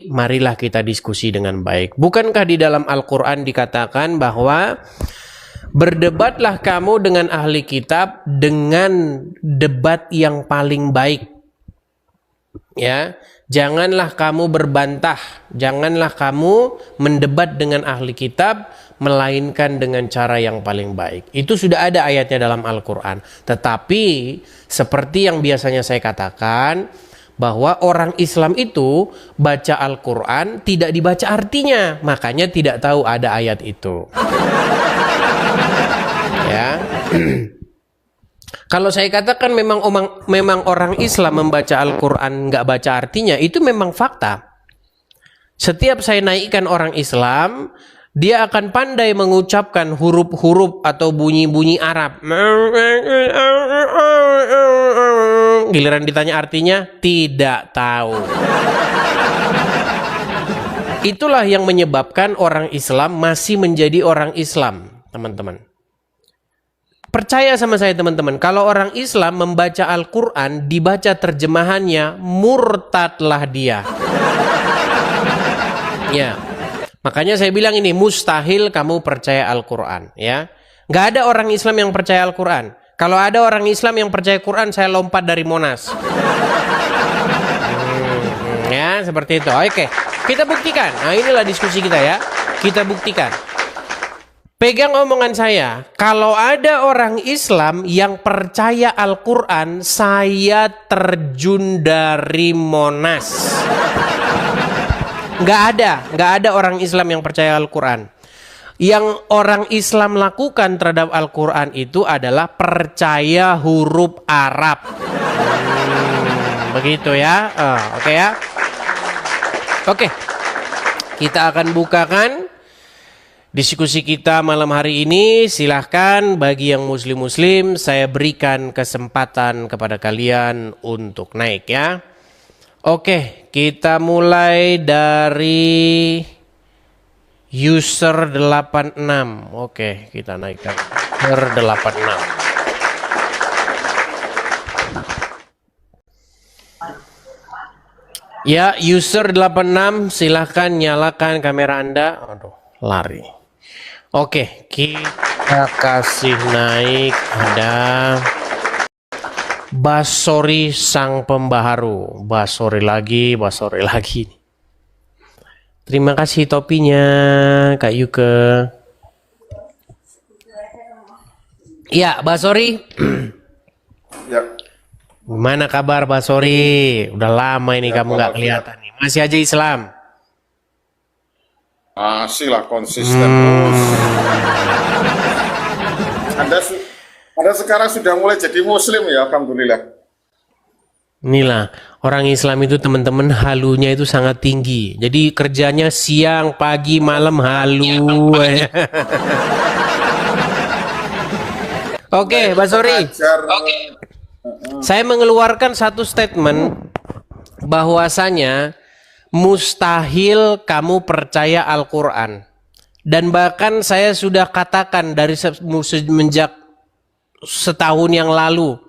marilah kita diskusi dengan baik. Bukankah di dalam Al-Quran dikatakan bahwa berdebatlah kamu dengan ahli kitab dengan debat yang paling baik. Ya, janganlah kamu berbantah, janganlah kamu mendebat dengan ahli kitab, melainkan dengan cara yang paling baik. Itu sudah ada ayatnya dalam Al-Quran. Tetapi seperti yang biasanya saya katakan, bahwa orang Islam itu baca Al-Quran tidak dibaca artinya, makanya tidak tahu ada ayat itu. Ya. Kalau saya katakan memang orang Islam membaca Al-Quran nggak baca artinya, itu memang fakta. Setiap saya naikkan orang Islam, dia akan pandai mengucapkan huruf-huruf atau bunyi-bunyi Arab. Giliran ditanya artinya, tidak tahu. Itulah yang menyebabkan orang Islam masih menjadi orang Islam, teman-teman. Percaya sama saya, teman-teman, kalau orang Islam membaca Al-Quran, dibaca terjemahannya, murtadlah dia. Ya. Makanya saya bilang ini mustahil kamu percaya Al-Quran, ya. Nggak ada orang Islam yang percaya Al-Quran. Kalau ada orang Islam yang percaya Quran, saya lompat dari Monas. Ya, seperti itu. Oke, kita buktikan. Nah, inilah diskusi kita ya. Kita buktikan. Pegang omongan saya. Kalau ada orang Islam yang percaya Al-Quran, saya terjun dari Monas. Nggak ada orang Islam yang percaya Al-Quran. Yang orang Islam lakukan terhadap Al-Quran itu adalah percaya huruf Arab. Begitu ya. Oke ya. Oke. Kita akan bukakan diskusi kita malam hari ini. Silahkan bagi yang muslim-muslim, saya berikan kesempatan kepada kalian untuk naik ya. Oke, kita mulai dari user 86. Oke, kita naikkan user 86. Ya, user 86, silahkan nyalakan kamera Anda. Aduh, lari. Oke, kita kasih naik ada Basori sang pembaharu. Basori lagi. Terima kasih topinya, Kak Yuke. Ya, Basori. Ya. Gimana kabar Basori? Udah lama ini kamu nggak kelihatan nih. Masih aja Islam? Masih lah konsisten terus. Anda sekarang sudah mulai jadi muslim ya, alhamdulillah. Inilah, orang Islam itu teman-teman halunya itu sangat tinggi. Jadi kerjanya siang, pagi, malam halu. Oke, Basori. Saya mengeluarkan satu statement bahwasanya mustahil kamu percaya Al-Quran. Dan bahkan saya sudah katakan dari semenjak setahun yang lalu,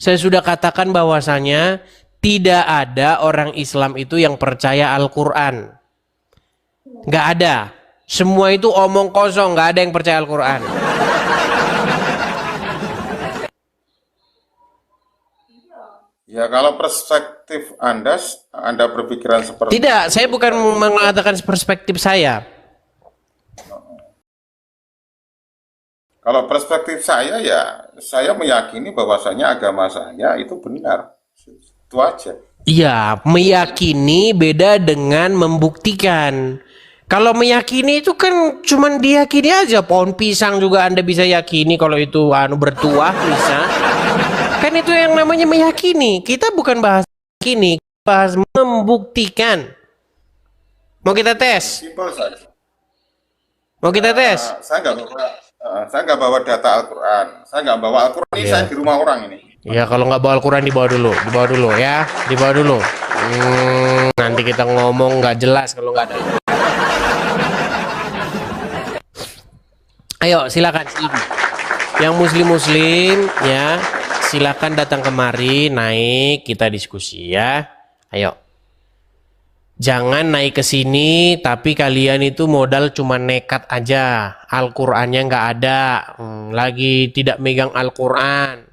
saya sudah katakan bahwasanya tidak ada orang Islam itu yang percaya Al-Quran. Nggak ada. Semua itu omong kosong, nggak ada yang percaya Al-Quran. Ya kalau perspektif Anda berpikiran seperti Tidak, saya bukan mengatakan perspektif saya. Kalau perspektif saya ya, saya meyakini bahwasanya agama saya itu benar. Itu aja. Iya, meyakini beda dengan membuktikan. Kalau meyakini itu kan cuman diyakini aja. Pohon pisang juga Anda bisa yakini kalau itu bertuah bisa. Kan itu yang namanya meyakini. Kita bukan bahas yakini, bahas membuktikan. Mau kita tes? Simpel saja. Mau kita tes? Saya nggak bawa data Al-Quran. Saya nggak bawa Al-Quran ini, saya di rumah orang ini. Ya kalau nggak bawa Al-Quran dibawa dulu ya, dibawa dulu. Nanti kita ngomong nggak jelas kalau nggak ada. Ayo silakan. Yang muslim ya, silakan datang kemari, naik, kita diskusi ya. Ayo. Jangan naik ke sini tapi kalian itu modal cuma nekat aja. Al-Qur'annya nggak ada. Lagi tidak megang Al-Qur'an.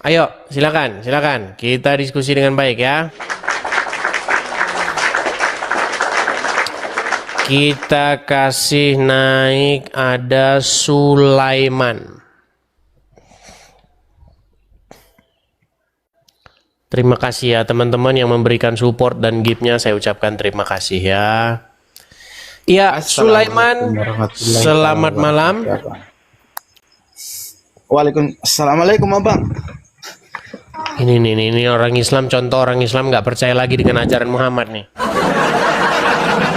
Ayo, silakan, silakan. Kita diskusi dengan baik ya. Kita kasih naik ada Sulaiman. Terima kasih ya teman-teman yang memberikan support dan gift-nya, saya ucapkan terima kasih ya. Iya, Sulaiman, selamat malam. Assalamualaikum abang. Ini orang Islam, contoh orang Islam nggak percaya lagi dengan ajaran Muhammad nih.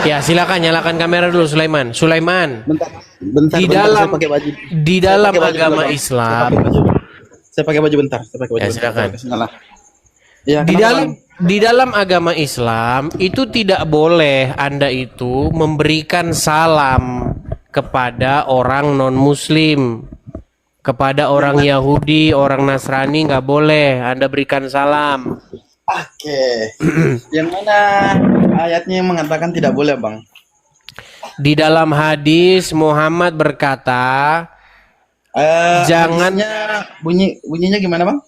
Ya silakan nyalakan kamera dulu Sulaiman. Sulaiman. Bentar, dalam saya pakai baju. Di dalam Saya pakai baju agama dulu, Bang. Islam. Saya pakai baju bentar. Saya pakai baju. Ya, bentar. silakan. Ya, Di kenapa, dalam Bang? di dalam agama Islam itu tidak boleh Anda itu memberikan salam kepada orang non Muslim, kepada orang Yahudi, orang Nasrani nggak boleh Anda berikan salam. Oke. Yang mana ayatnya yang mengatakan tidak boleh, Bang? Di dalam hadis Muhammad berkata, jangan. Bunyinya gimana, Bang?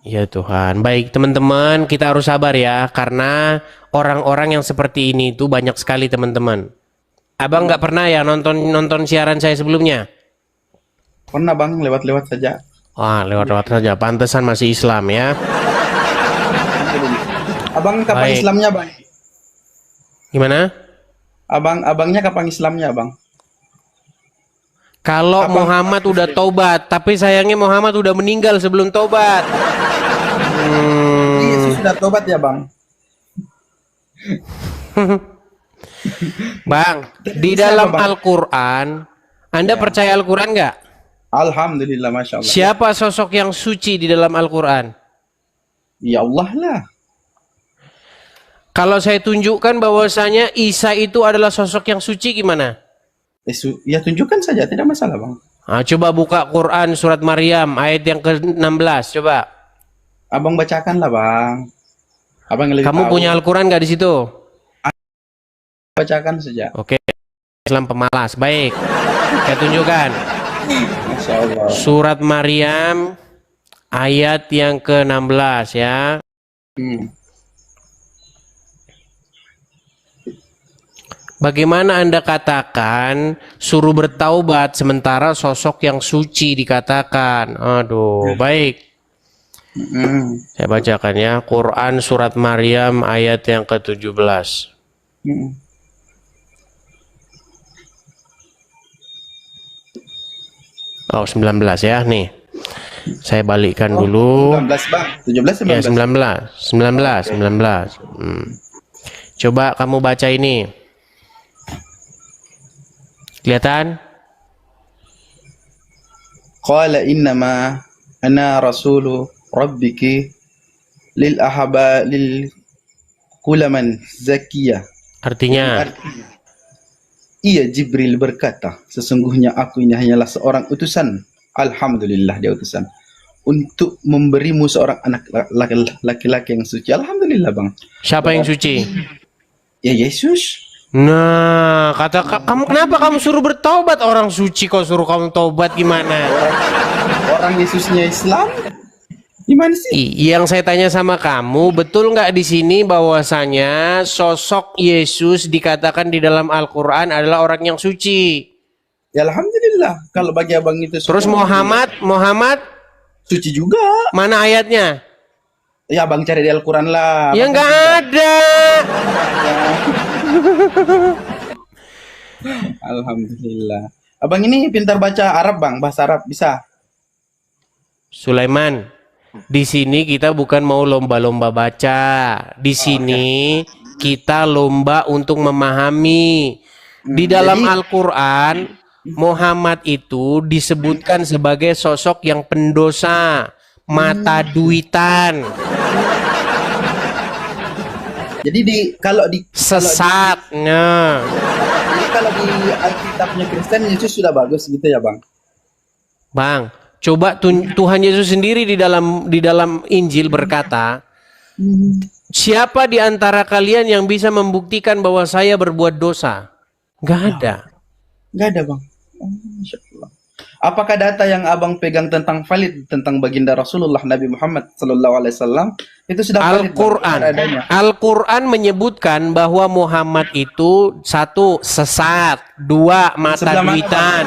Ya Tuhan, baik teman-teman, kita harus sabar ya, karena orang-orang yang seperti ini itu banyak sekali teman-teman. Abang nggak pernah ya nonton siaran saya sebelumnya? Pernah, Bang, lewat-lewat saja. Wah, lewat-lewat saja, pantesan masih Islam ya. Abang kapan Baik. Islamnya, Bang? Gimana? Abangnya kapan Islamnya, Bang? Kalau Muhammad udah taubat, tapi sayangnya Muhammad udah meninggal sebelum taubat. Yesus sudah tobat ya, Bang? Bang, di Siapa, dalam Bang? Al-Quran, Anda percaya Al-Quran nggak? Alhamdulillah, Masya Allah. Siapa sosok yang suci di dalam Al-Quran? Ya Allah lah. Kalau saya tunjukkan bahwasanya Isa itu adalah sosok yang suci gimana? Ya tunjukkan saja, tidak masalah, Bang. Nah, coba buka Quran surat Maryam ayat yang ke-16, coba. Abang bacakan lah, Bang. Abang yang lebih Kamu tahu. punya Al-Quran nggak di situ? Bacakan saja. Oke, Islam pemalas, baik. Saya tunjukkan. Masya Allah. Surat Maryam ayat yang ke-16 ya. Bagaimana Anda katakan suruh bertaubat sementara sosok yang suci dikatakan? Aduh, baik. Saya bacakan ya. Quran surat Maryam ayat yang ke-17. Oh, 19 ya, nih. Saya balikkan dulu. 19, Bang. 17 Ya, 19. 19. Coba kamu baca ini. Kelihatan? Qala innama ana rasulu rabbiki lil ahaba lil kulaman zakiyah. Artinya, Iya, Jibril berkata, sesungguhnya aku ini hanyalah seorang utusan. Alhamdulillah, dia utusan. Untuk memberimu seorang anak laki-laki yang suci. Alhamdulillah, Bang. siapa yang suci? Ya, Yesus. Nah, kamu kenapa kamu suruh bertobat? Orang suci kok suruh kamu tobat gimana? Orang Yesusnya Islam. Gimana sih? Yang saya tanya sama kamu, betul nggak di sini bahwasanya sosok Yesus dikatakan di dalam Al-Quran adalah orang yang suci? Ya, Alhamdulillah. Kalau bagi abang itu suci. Terus Muhammad Suci juga. mana ayatnya? Ya, abang cari di Al-Quran lah. Ya nggak ada. Alhamdulillah. Abang ini pintar baca Arab, Bang. Bahasa Arab bisa. Sulaiman, di sini kita bukan mau lomba-lomba baca. Di sini kita lomba untuk memahami. Di dalam Al-Quran, Muhammad itu disebutkan sebagai sosok yang pendosa, mata duitan, Jadi sesat. Nah, jadi kalau di Alkitabnya Kristen Yesus sudah bagus gitu ya, Bang. Bang, Coba Tuhan Yesus sendiri di dalam Injil berkata, siapa di antara kalian yang bisa membuktikan bahwa saya berbuat dosa? Nggak ada. Nggak ada, Bang. Oh, Masya Allah. Apakah data yang abang pegang tentang valid tentang baginda Rasulullah Nabi Muhammad Sallallahu Alaihi Wasallam itu sudah valid, Al-Quran. Bang? Adanya. Al-Quran menyebutkan bahwa Muhammad itu satu sesat, dua mata Sebelah mana, Bang? duitan.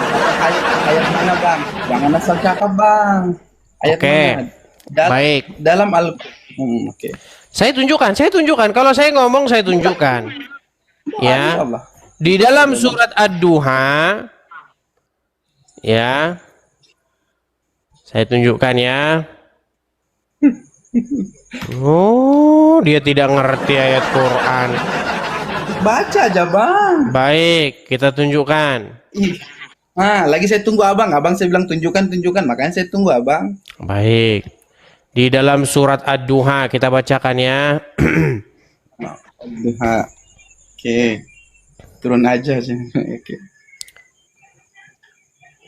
Ayat mana, Bang? Jangan asal cakap, Bang. Ayat Oke. mana? Baik. Dalam Oke. Saya tunjukkan. Kalau saya ngomong saya tunjukkan. Ya. Allah. Di dalam surat Ad-Duha, ya, saya tunjukkan ya. Oh, dia tidak ngerti ayat Quran. Baca aja, Bang. Baik, kita tunjukkan. Ih. Nah, lagi saya tunggu abang. Abang saya bilang tunjukkan. Makanya saya tunggu abang. Baik. Di dalam surat Ad-Duha kita bacakan ya. Duha. Oke. Turun aja sih. Oke.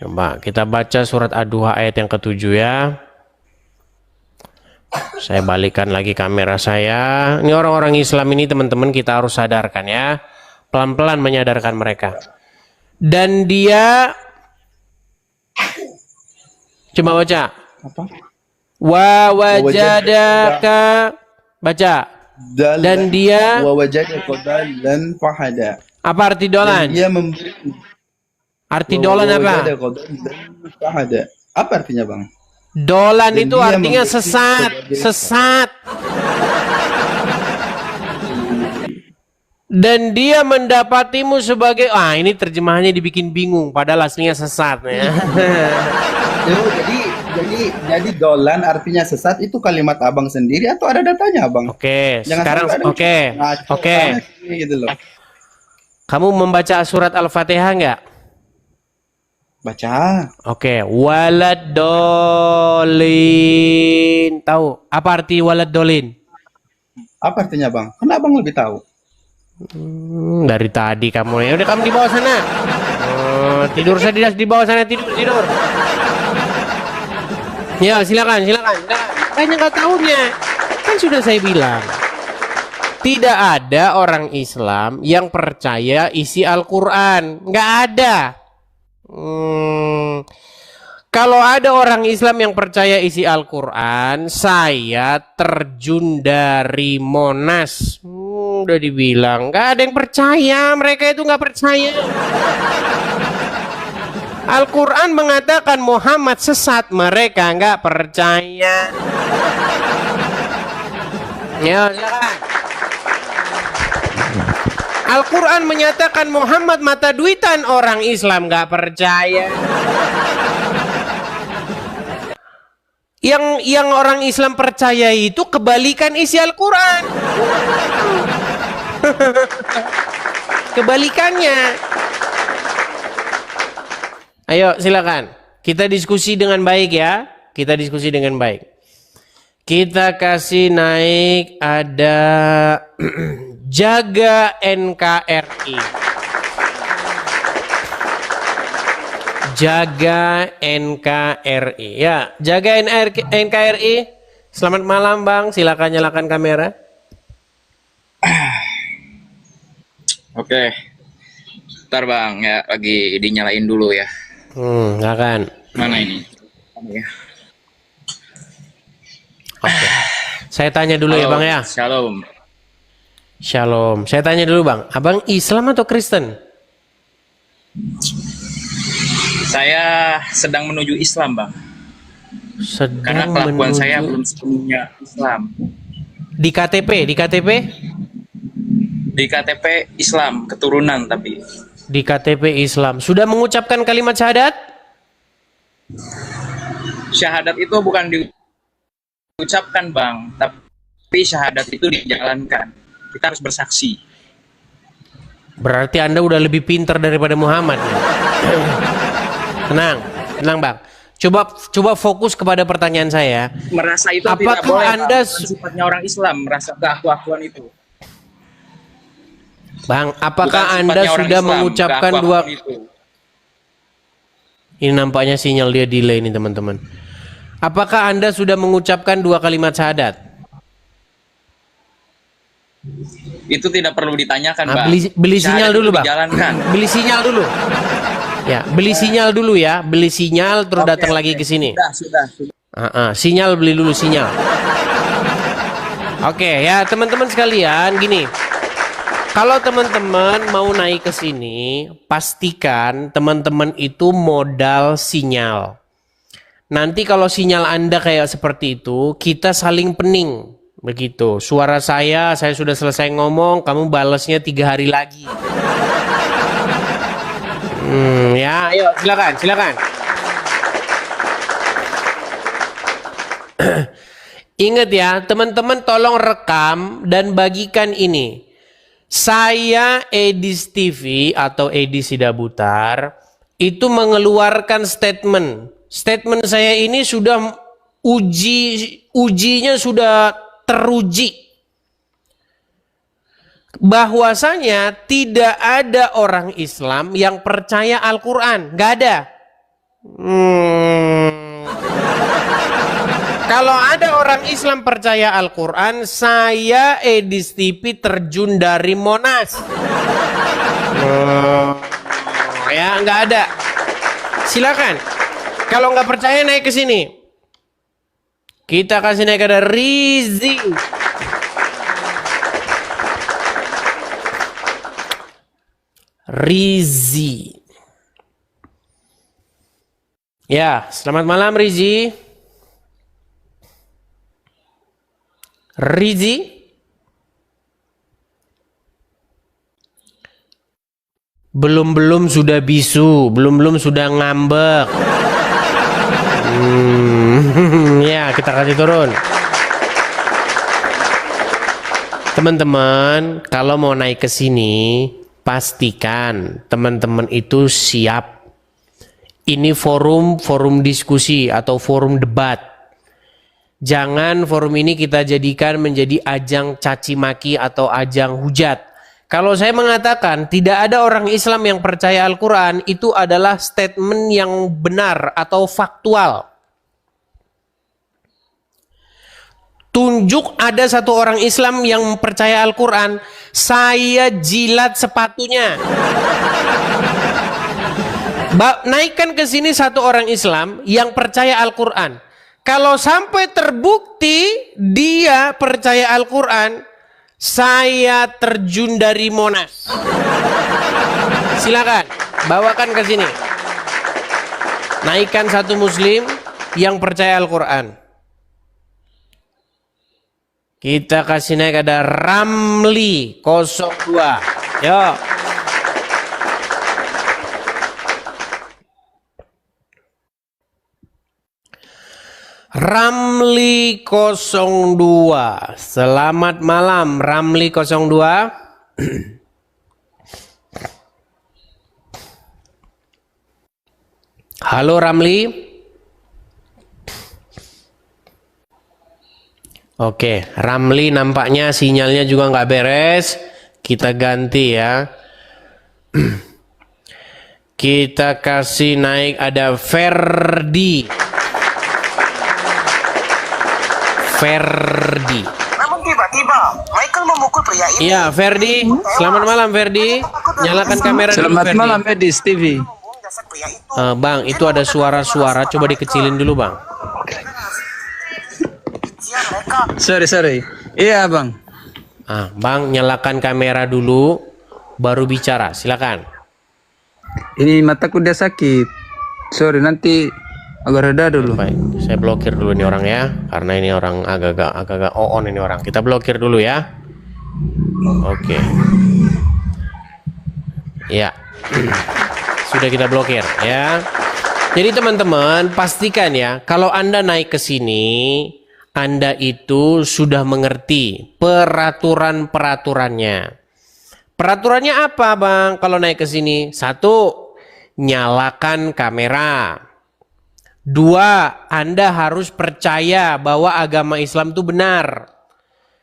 Coba kita baca surat Ad-Duha ayat yang ke-7 ya. Saya balikkan lagi kamera saya. Ini orang-orang Islam ini teman-teman kita harus sadarkan ya. Pelan-pelan menyadarkan mereka. Dan dia coba baca. Apa? Wa wajadaka, baca. Dan dia wa wajadaka dan fahada. apa arti dolan? Dan dia memberi Arti dolan apa? Fahada. Apa artinya, Bang? Dolan Dan itu dia artinya memberi sesat, sebagai- sesat. Dan dia mendapatimu sebagai, ini terjemahannya dibikin bingung padahal aslinya sesat ya. Jadi dolan artinya sesat itu kalimat abang sendiri atau ada datanya, Abang? Oke, Jangan sekarang sampai ada oke. ngaco Oke. banget ini, gitu loh. Kamu membaca surat Al-Fatihah enggak? Baca. Oke, walad dolin. Tahu apa arti walad dolin? Apa artinya, Bang? Karena abang lebih tahu. Dari tadi kamu ya. Udah kamu di bawah sana. Tidur saja di bawah sana, tidur. Ya, silakan. Kayaknya nggak tahunya. Kan sudah saya bilang. Tidak ada orang Islam yang percaya isi Al-Quran. Nggak ada. Kalau ada orang Islam yang percaya isi Al-Quran, saya terjun dari Monas. Udah dibilang, nggak ada yang percaya. Mereka itu nggak percaya. Al-Quran mengatakan Muhammad sesat, mereka nggak percaya. Ya, silakan. Al-Quran menyatakan Muhammad mata duitan, orang Islam nggak percaya. Yang orang Islam percaya itu kebalikan isi Al-Quran. Kebalikannya. Ayo silakan. Kita diskusi dengan baik ya. Kita kasih naik ada Jaga NKRI. Jaga NKRI. Ya, Jaga NKRI. Selamat malam, Bang. Silakan nyalakan kamera. Oke. Bentar, Bang, ya lagi dinyalain dulu ya. Silakan. Mana ini? Ya. Oke. Saya tanya dulu ya, Halo, Bang ya. Shalom. Shalom. Saya tanya dulu, Bang. Abang Islam atau Kristen? Saya sedang menuju Islam, Bang. Karena Sedang kelakuan menuju saya belum sepenuhnya Islam. di KTP. Di KTP Islam, keturunan tapi. Di KTP Islam. Sudah mengucapkan kalimat syahadat? Syahadat itu bukan diucapkan, Bang, tapi syahadat itu dijalankan. Kita harus bersaksi. Berarti Anda udah lebih pintar daripada Muhammad. Tenang, Bang. Coba fokus kepada pertanyaan saya. Merasa itu Apakah tidak boleh, Anda Bang. Bukan sifatnya orang Islam, merasa keaku-akuan itu. Bang, apakah Bukan Anda sifatnya orang sudah Islam, mengucapkan keaku-akuan itu. Ini nampaknya sinyal dia delay ini teman-teman. Apakah Anda sudah mengucapkan 2 kalimat syahadat? Itu tidak perlu ditanyakan, Bang. Beli sinyal Syahadat dulu, itu Bang. dijalankan. Beli sinyal dulu. Ya, beli sinyal dulu ya. Beli sinyal terus Oke, datang lagi ke sini. Sudah. Sinyal, beli dulu sinyal. Oke, ya teman-teman sekalian, gini. Kalau teman-teman mau naik ke sini, pastikan teman-teman itu modal sinyal. Nanti kalau sinyal Anda kayak seperti itu, kita saling pening. Begitu. Suara saya sudah selesai ngomong, kamu balasnya 3 hari lagi. Ya, ayo silakan. Ingat ya, teman-teman tolong rekam dan bagikan ini. Saya Edis TV atau Edis Sidabutar itu mengeluarkan statement. Statement saya ini sudah ujinya sudah teruji. Bahwasanya tidak ada orang Islam yang percaya Al-Quran. Gak ada. Kalau ada orang Islam percaya Al-Quran, saya Edis TV terjun dari Monas. Ya, nggak ada. Silakan. Kalau nggak percaya naik ke sini. Kita kasih naik ada Rizi. Rizi. Ya, selamat malam Rizi. Rizi, belum sudah bisu, belum sudah ngambek. Ya, kita kasih turun. Teman-teman, kalau mau naik ke sini, pastikan teman-teman itu siap. Ini forum diskusi atau forum debat. Jangan forum ini kita jadikan menjadi ajang caci maki atau ajang hujat. Kalau saya mengatakan tidak ada orang Islam yang percaya Al-Quran, itu adalah statement yang benar atau faktual. Tunjuk ada satu orang Islam yang percaya Al-Quran, saya jilat sepatunya. Naikkan ke sini satu orang Islam yang percaya Al-Quran. Kalau sampai terbukti dia percaya Al-Quran, saya terjun dari Monas. Silakan, bawakan ke sini. Naikkan satu Muslim yang percaya Al-Quran. Kita kasih naik ada Ramli 02. Yuk. Ramli 02. Selamat malam Ramli 02. Halo Ramli. Oke, Ramli nampaknya sinyalnya juga nggak beres. Kita ganti ya. Kita kasih naik ada Ferdi. Namun tiba-tiba Michael memukul pria ini. Iya, Ferdi. Selamat malam, Ferdi. Nyalakan kamera dulu, Selamat Ferdi. malam, Edis TV. Bang, itu ada suara-suara. Coba dikecilin dulu, Bang. Sorry. Iya, Bang. Bang, nyalakan kamera dulu, baru bicara. Silakan. Ini mataku udah sakit. Sorry, nanti agak reda dulu. Baik, saya blokir dulu ini orang ya, karena ini orang agak-agak on ini orang. Kita blokir dulu ya. Oke. Ya. Sudah kita blokir ya. Jadi teman-teman, pastikan ya, kalau Anda naik ke sini, Anda itu sudah mengerti peraturan-peraturannya. Peraturannya apa, Bang? Kalau naik ke sini, 1, nyalakan kamera. 2, Anda harus percaya bahwa agama Islam itu benar.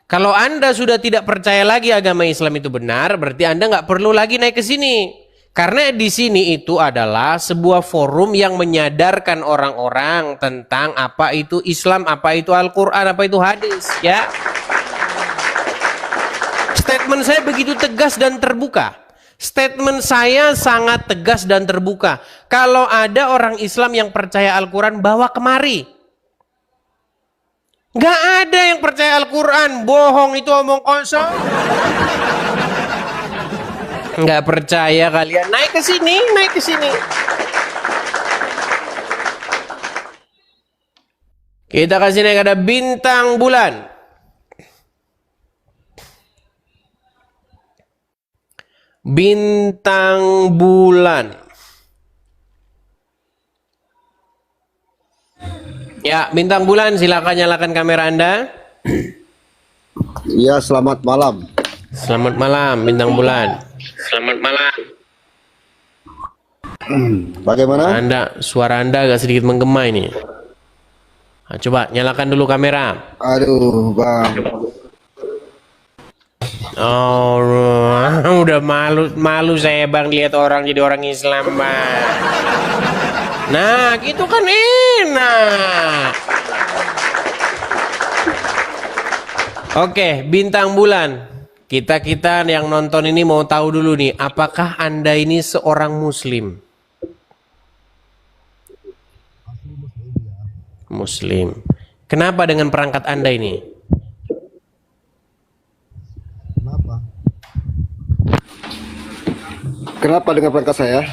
Kalau Anda sudah tidak percaya lagi agama Islam itu benar, berarti Anda nggak perlu lagi naik ke sini. Karena di sini itu adalah sebuah forum yang menyadarkan orang-orang tentang apa itu Islam, apa itu Al-Quran, apa itu hadis, ya. Statement saya begitu tegas dan terbuka. Statement saya sangat tegas dan terbuka. Kalau ada orang Islam yang percaya Al-Quran, bawa kemari. Gak ada yang percaya Al-Quran, bohong itu omong kosong. Nggak percaya kalian, naik ke sini, naik ke sini. Kita kasih naik, ada bintang bulan. Bintang bulan. Ya, bintang bulan, silakan nyalakan kamera Anda. Ya, selamat malam. Selamat malam, bintang bulan. Selamat malam. Bagaimana? Suara Anda agak sedikit menggema ini. Nah, coba nyalakan dulu kamera. Aduh, Bang. Oh, udah malu saya Bang lihat orang jadi orang Islam, Bang. Nah, gitu kan enak. Oke, bintang bulan. Kita yang nonton ini mau tahu dulu nih, apakah Anda ini seorang Muslim? Muslim. Kenapa dengan perangkat Anda ini? Kenapa dengan perangkat saya?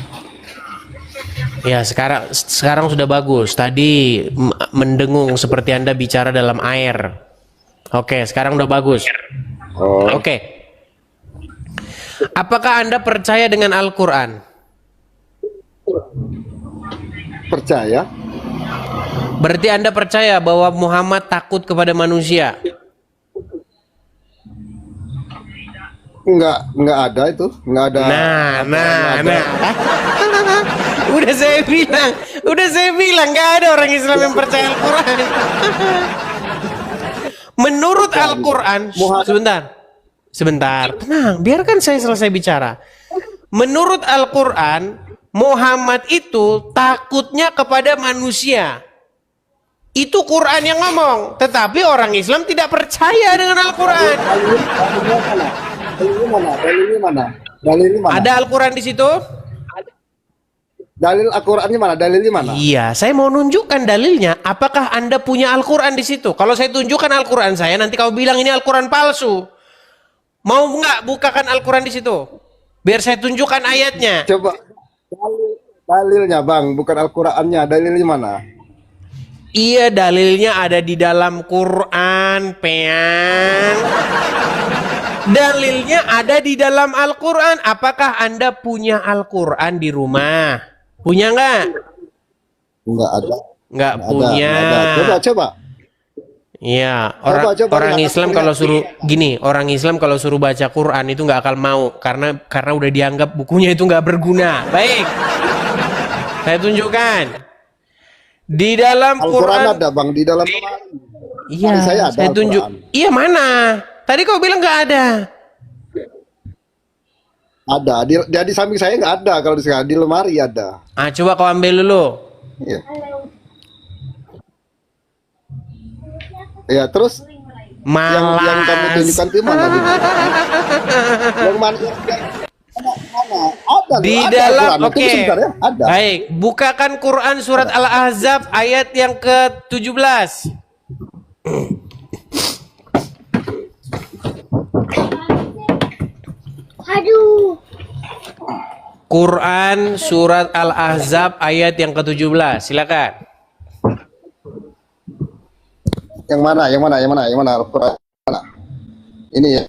Ya, sekarang sudah bagus. Tadi mendengung seperti Anda bicara dalam air. Oke, sekarang udah bagus. Oh. Oke. Apakah Anda percaya dengan Al-Quran? Percaya? Berarti Anda percaya bahwa Muhammad takut kepada manusia? Enggak ada itu. Enggak ada. Nah. Udah saya bilang nggak ada orang Islam yang percaya Al-Quran. Menurut Al-Quran, sebentar, tenang, biarkan saya selesai bicara. Menurut Al-Quran, Muhammad itu takutnya kepada manusia. Itu Quran yang ngomong, tetapi orang Islam tidak percaya dengan Al-Quran. Dalilnya mana? Ada Al-Quran di situ? Dalil Al-Qurannya mana? Dalilnya mana? Iya, saya mau nunjukkan dalilnya. Apakah Anda punya Al-Quran di situ? Kalau saya tunjukkan Al-Quran saya, nanti kau bilang ini Al-Quran palsu. Mau nggak bukakan Al-Quran di situ? Biar saya tunjukkan ayatnya. Coba dalilnya, Bang, bukan Al-Qurannya. Dalilnya mana? Iya, dalilnya ada di dalam Quran, Peang. Dalilnya ada di dalam Al-Quran. Apakah Anda punya Al-Quran di rumah? Punya nggak? Enggak ada. Nggak punya. Coba. Iya, Coba, orang lihat. Islam kalau suruh gini, orang Islam kalau suruh baca Quran itu nggak akan mau karena udah dianggap bukunya itu nggak berguna. Baik, saya tunjukkan di dalam Al-Quran Quran ada, Bang, di dalam. Iya, saya ada saya tunjuk. Al-Quran. Iya, mana? Tadi kau bilang nggak ada. Ada, di samping saya nggak ada. Kalau di lemari ada. Ah, coba kau ambil dulu. Iya. Ya, terus Malas. yang kamu tunjukkan itu mana? Yang mana? Ada. Di ada dalam, Al-Quran. oke. Tunggu sebentar ya. Ada. Baik, bukakan Quran surat Al-Ahzab ayat yang ke-17. Aduh. Quran surat Al-Ahzab ayat yang ke-17. Silakan. Yang mana Al-Quran? Mana? Ini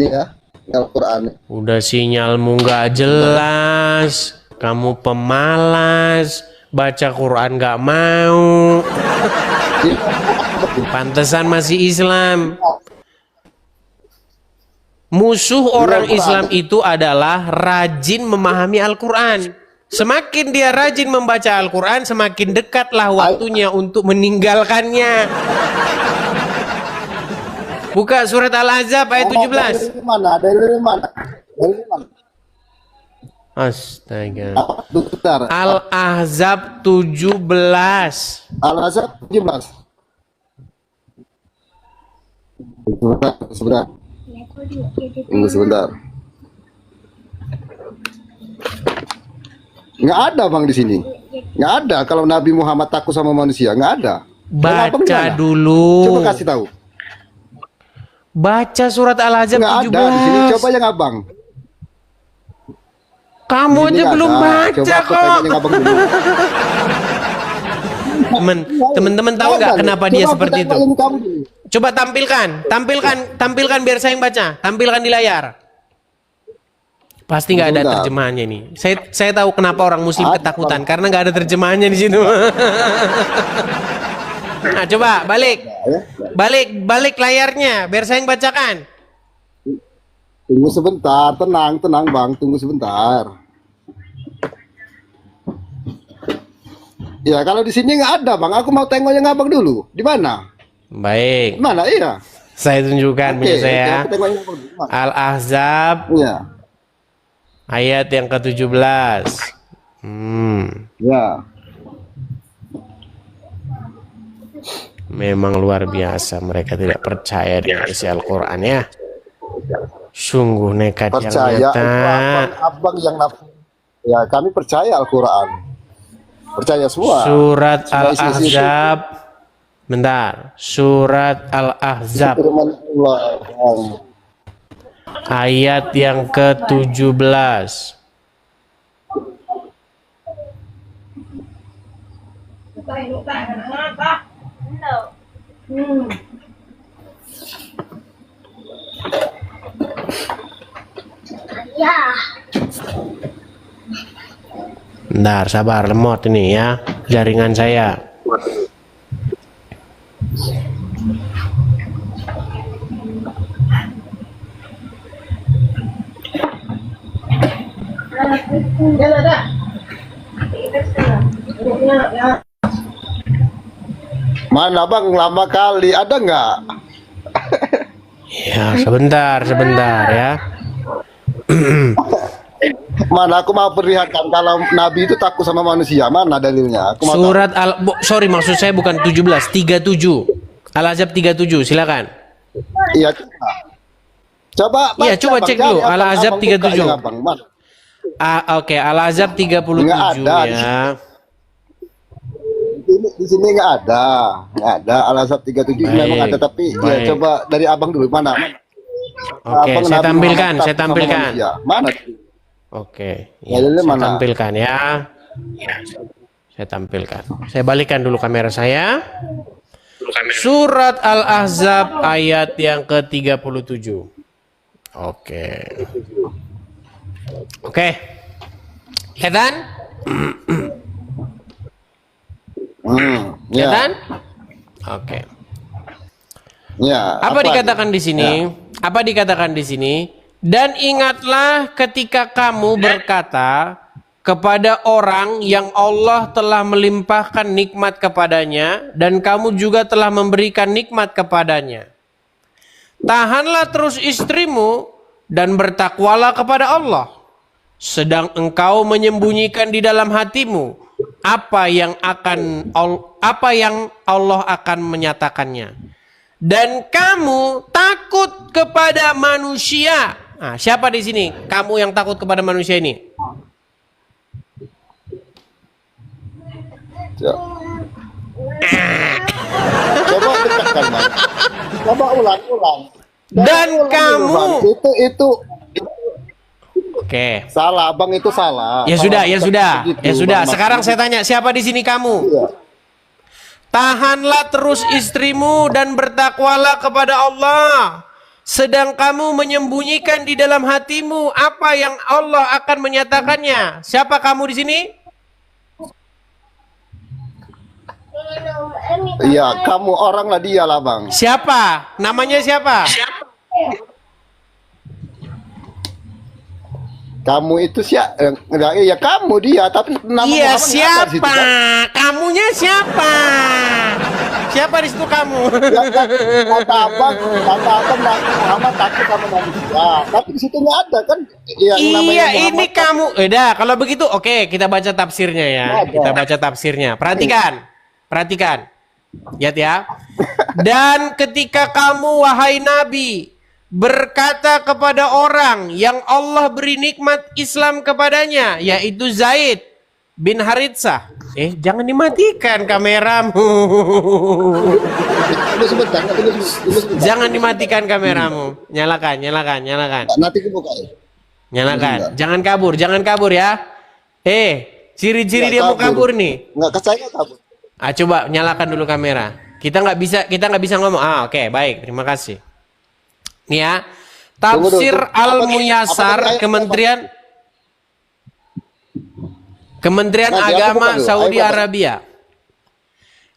ya Al-Quran. Udah sinyalmu nggak jelas. Kamu pemalas. Baca Quran nggak mau. Pantesan masih Islam. Musuh orang Islam itu adalah rajin memahami Al-Quran. Semakin dia rajin membaca Al-Quran, semakin dekatlah waktunya untuk meninggalkannya. Buka surat Al-Ahzab ayat 17. Dari mana? Astaga. Bentar. Al-Ahzab 17. Al-Azhar 17. Sebentar. Tunggu sebentar. Nggak ada bang di sini. Nggak ada. Kalau Nabi Muhammad takut sama manusia, nggak ada. Baca dulu. Coba kasih tahu. Baca surat Al-Ahzab Nggak 17. ada di sini. Coba yang abang. Kamu Di sini aja nggak belum ada. baca Coba aku kok. tengok yang abang dulu. Teman-teman tahu nggak kenapa dia Coba seperti aku itu? tengok yang kamu dulu. Coba tampilkan biar saya yang baca. Tampilkan di layar. Pasti nggak ada Bentar. terjemahannya nih. Saya tahu kenapa orang muslim Ada, ketakutan karena nggak ada terjemahannya di situ. Nah, coba balik layarnya biar saya yang bacakan. Tunggu sebentar, tenang bang, tunggu sebentar. Ya kalau di sini nggak ada bang, aku mau tengok yang abang dulu. Di mana? Baik, Di mana? Iya. saya tunjukkan punya saya. aku tengok yang abang dulu. Al-Ahzab Iya. ayat yang ke-17. Ya. Memang luar biasa, mereka tidak percaya dengan isi Al-Quran ya. Sungguh nekat yang Percaya nyata. itu abang yang nafsu. Ya kami percaya Al-Quran. Percaya semua. Surat Semua isi-isi itu. Al-Ahzab. Bentar. Surat Al-Ahzab Firman Allah, Bang. ayat yang ke-17. Bentar, sabar, lemot ini ya jaringan saya. Mana bang, lama kali, ada nggak? Ya, sebentar ya. Mana aku mau perlihatkan kalau Nabi itu takut sama manusia. Mana dalilnya? Aku mau tahu. Surat sorry maksud saya bukan 17, 37. Al-Ahzab 37, silakan. Iya. Coba. Iya, baca, coba Bang. cek Cari dulu. abang, Al-Ahzab abang buka 37. yang abang. Mana? Oke, Al-Ahzab 37 Nggak ada di ya. Di sini nggak ada. Al-Azhar 37 Baik, memang ada, tapi ya baik. coba dari abang dulu mana? Oke, Abang saya Nabi tampilkan, Muhammad saya takut sama tampilkan. manusia. Mana? Oke, Ya, ya, dalilnya saya mana? tampilkan ya. Saya tampilkan. Saya balikan dulu kamera saya. Surat Al-Ahzab ayat yang ke-37. Oke. Kelihatan? Ya. Kelihatan? Oke. Ya. Apa dikatakan aja? di sini? Apa dikatakan di sini? Dan ingatlah ketika kamu berkata kepada orang yang Allah telah melimpahkan nikmat kepadanya dan kamu juga telah memberikan nikmat kepadanya. Tahanlah terus istrimu dan bertakwalah kepada Allah. Sedang engkau menyembunyikan di dalam hatimu apa yang Allah akan menyatakannya. Dan kamu takut kepada manusia. Nah, siapa di sini? Kamu yang takut kepada manusia ini? Ya. Coba dekatkan, Bang. Coba ulang. Dan ulang kamu. dulu, Bang. Itu Oke. salah, Bang, itu salah. Ya sudah. Begitu, Bang. Sekarang saya tanya, siapa di sini kamu? Iya. Tahanlah terus istrimu dan bertakwalah kepada Allah. Sedang kamu menyembunyikan di dalam hatimu apa yang Allah akan menyatakannya. Siapa kamu di sini? Iya, kamu orang lah dia lah, Bang. Siapa? Namanya siapa? Kamu itu siapa? Ya kamu dia, tapi nama Iya, Muhammad nggak ada di situ, siapa? Bang. Kamunya siapa? Siapa di situ kamu? Kata abang Muhammad takut sama manusia. Tapi di situ nggak ada kan? Yang namanya Iya, Muhammad ini kamu. Dah, kalau begitu oke, kita baca tafsirnya ya. Ada. Kita baca tafsirnya. Perhatikan. Perhatikan. Lihat ya. Dan ketika kamu wahai Nabi berkata kepada orang yang Allah beri nikmat Islam kepadanya, yaitu Zaid bin Haritsah. Jangan dimatikan kameramu. Tunggu sebentar. Jangan dimatikan kameramu. Nyalakan. Nanti aku buka ya. Nyalakan. Jangan kabur ya. Ciri-ciri dia mau kabur nih. Nggak saya kabur. Coba nyalakan dulu kamera. Kita nggak bisa ngomong. Oke, baik. Terima kasih. Nih ya. Tafsir Al-Muyassar Kementerian Agama Saudi Arabia.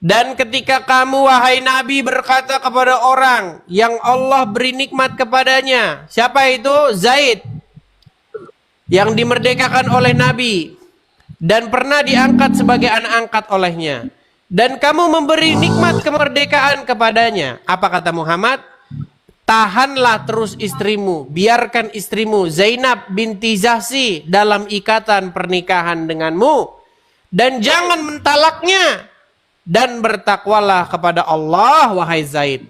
Dan ketika kamu wahai Nabi berkata kepada orang yang Allah beri nikmat kepadanya. Siapa itu? Zaid. Yang dimerdekakan oleh Nabi. Dan pernah diangkat sebagai anak angkat olehnya. Dan kamu memberi nikmat kemerdekaan kepadanya. Apa kata Muhammad? Tahanlah terus istrimu. Biarkan istrimu Zainab binti Jahsy dalam ikatan pernikahan denganmu. Dan jangan mentalaknya. Dan bertakwalah kepada Allah wahai Zaid.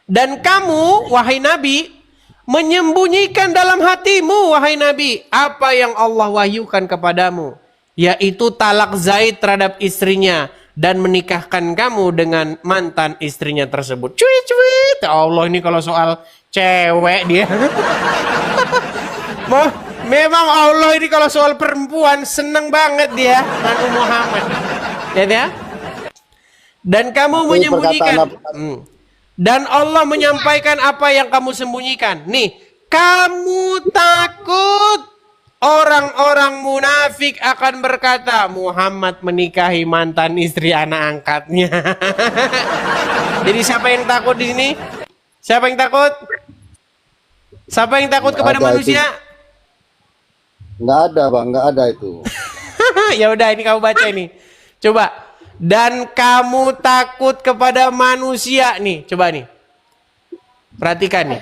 Dan kamu wahai Nabi menyembunyikan dalam hatimu wahai Nabi apa yang Allah wahyukan kepadamu, yaitu talak Zaid terhadap istrinya dan menikahkan kamu dengan mantan istrinya tersebut. Cuit. Allah, ini kalau soal cewek dia. Memang Allah ini kalau soal perempuan seneng banget dia. Nabi Muhammad. Ya. Dan kamu menyembunyikan. Dan Allah menyampaikan apa yang kamu sembunyikan. Nih, kamu takut orang-orang munafik akan berkata Muhammad menikahi mantan istri anak angkatnya. Jadi siapa yang takut di sini? Siapa yang takut? Siapa yang takut kepada manusia? Nggak ada bang, nggak ada itu. Ya udah, ini kamu baca ini. Coba. Dan kamu takut kepada manusia nih. Coba nih. Perhatikan nih.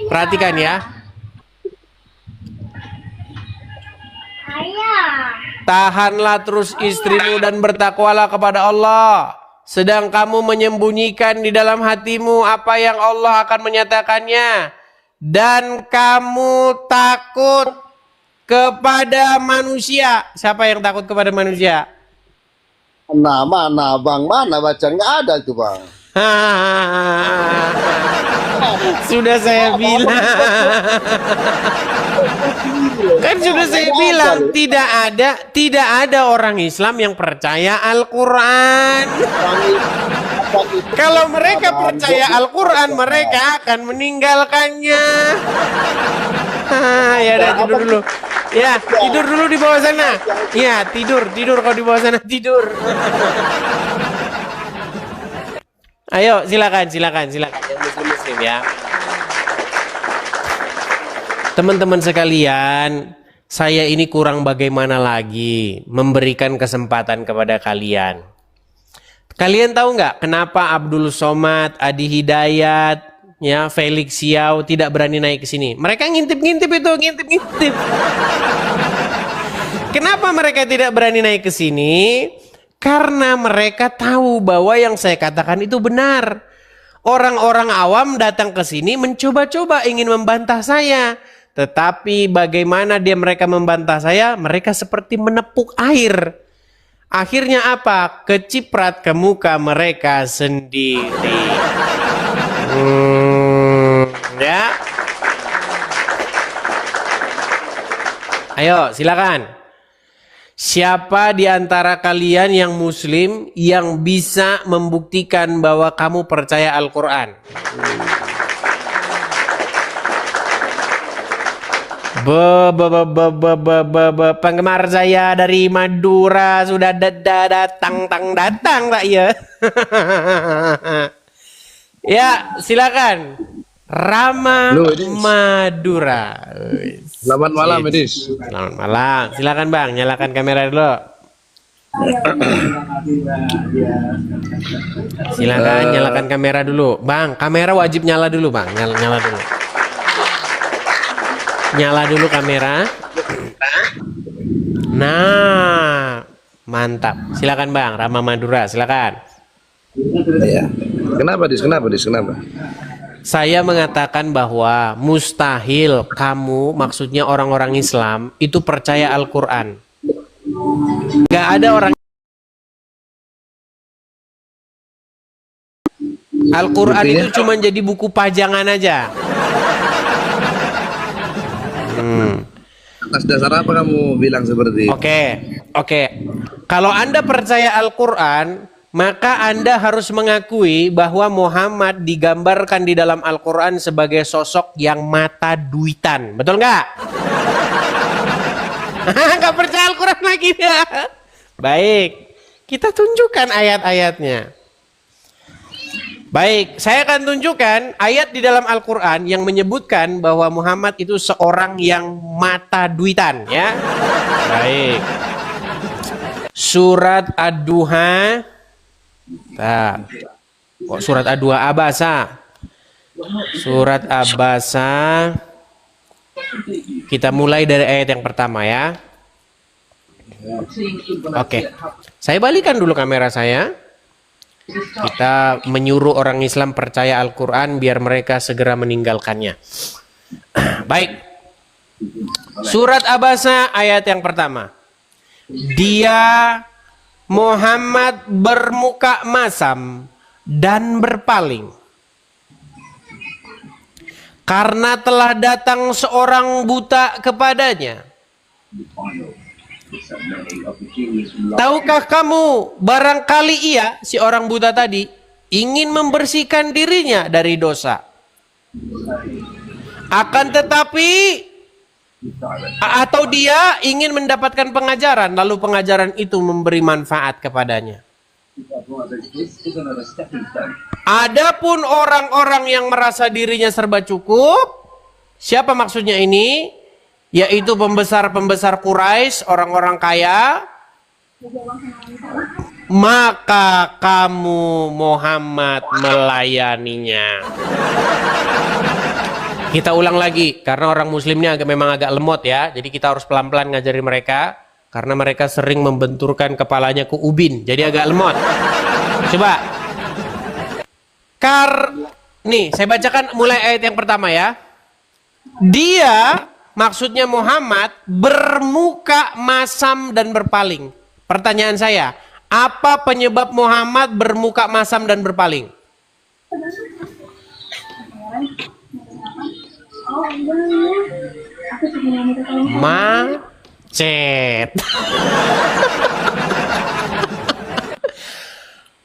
Perhatikan ya. Tahanlah terus istrimu dan bertakwalah kepada Allah. Sedang kamu menyembunyikan di dalam hatimu apa yang Allah akan menyatakannya. Dan kamu takut kepada manusia. Siapa yang takut kepada manusia? Mana bang, mana baca? Nggak ada itu bang. Sudah saya bilang. Kan sudah saya bilang tidak ada orang Islam yang percaya Al-Qur'an. Kalau mereka percaya Al-Qur'an, mereka akan meninggalkannya. Ya udah, tidur dulu. Ya, tidur dulu di bawah sana. Ya, tidur kalau di bawah sana, tidur. Ayo, silakan yang muslim ya. Teman-teman sekalian, saya ini kurang bagaimana lagi memberikan kesempatan kepada kalian. Kalian tahu nggak kenapa Abdul Somad, Adi Hidayat, ya Felix Xiao tidak berani naik ke sini? Mereka ngintip. Kenapa mereka tidak berani naik ke sini? Karena mereka tahu bahwa yang saya katakan itu benar. Orang-orang awam datang ke sini mencoba-coba ingin membantah saya. Tetapi bagaimana mereka membantah saya? Mereka seperti menepuk air. Akhirnya apa? Keciprat ke muka mereka sendiri. Ya. Ayo, silakan. Siapa di antara kalian yang muslim yang bisa membuktikan bahwa kamu percaya Al-Quran? Penggemar saya dari Madura sudah datang tak ya? Ya, silakan. Rama Madura. Selamat malam, Edis. Selamat malam. Silakan Bang, nyalakan kamera dulu. Silakan nyalakan kamera dulu, Bang. Kamera wajib nyala dulu, Bang. Nyala dulu. Nyala dulu kamera. Nah, mantap. Silakan, Bang. Rama Madura, silakan. Iya. Kenapa dis? Kenapa? Saya mengatakan bahwa mustahil kamu, maksudnya orang-orang Islam, itu percaya Al-Quran. Gak ada orang. Al-Quran itu cuma jadi buku pajangan aja. Atas dasar apa kamu bilang seperti itu? Oke. Kalau Anda percaya Al-Quran, maka Anda harus mengakui bahwa Muhammad digambarkan di dalam Al-Quran sebagai sosok yang mata duitan. Betul nggak? Nggak percaya Al-Quran lagi ya? Baik, kita tunjukkan ayat-ayatnya. Baik, saya akan tunjukkan ayat di dalam Al-Quran yang menyebutkan bahwa Muhammad itu seorang yang mata duitan, ya. Baik. Surat Ad-Duha. Surat Ad-Duha Abasa. Surat Abasa. Kita mulai dari ayat yang pertama, ya. Oke. Saya balikan dulu kamera saya. Kita menyuruh orang Islam percaya Al-Quran biar mereka segera meninggalkannya. Baik. Surat Abasa ayat yang pertama. Dia Muhammad bermuka masam dan berpaling. Karena telah datang seorang buta kepadanya. Tahukah kamu, barangkali ia, si orang buta tadi, ingin membersihkan dirinya dari dosa. Akan tetapi, atau dia ingin mendapatkan pengajaran, lalu pengajaran itu memberi manfaat kepadanya. Adapun orang-orang yang merasa dirinya serba cukup, siapa maksudnya ini? Yaitu pembesar-pembesar Quraisy, orang-orang kaya. Maka kamu Muhammad melayaninya. Kita ulang lagi, karena orang muslimnya memang agak lemot ya. Jadi kita harus pelan-pelan ngajari mereka. Karena mereka sering membenturkan kepalanya ke ubin. Jadi agak lemot. Coba. Nih, saya bacakan mulai ayat yang pertama ya. Dia, maksudnya Muhammad, bermuka masam dan berpaling. Pertanyaan saya, apa penyebab Muhammad bermuka masam dan berpaling? Macet.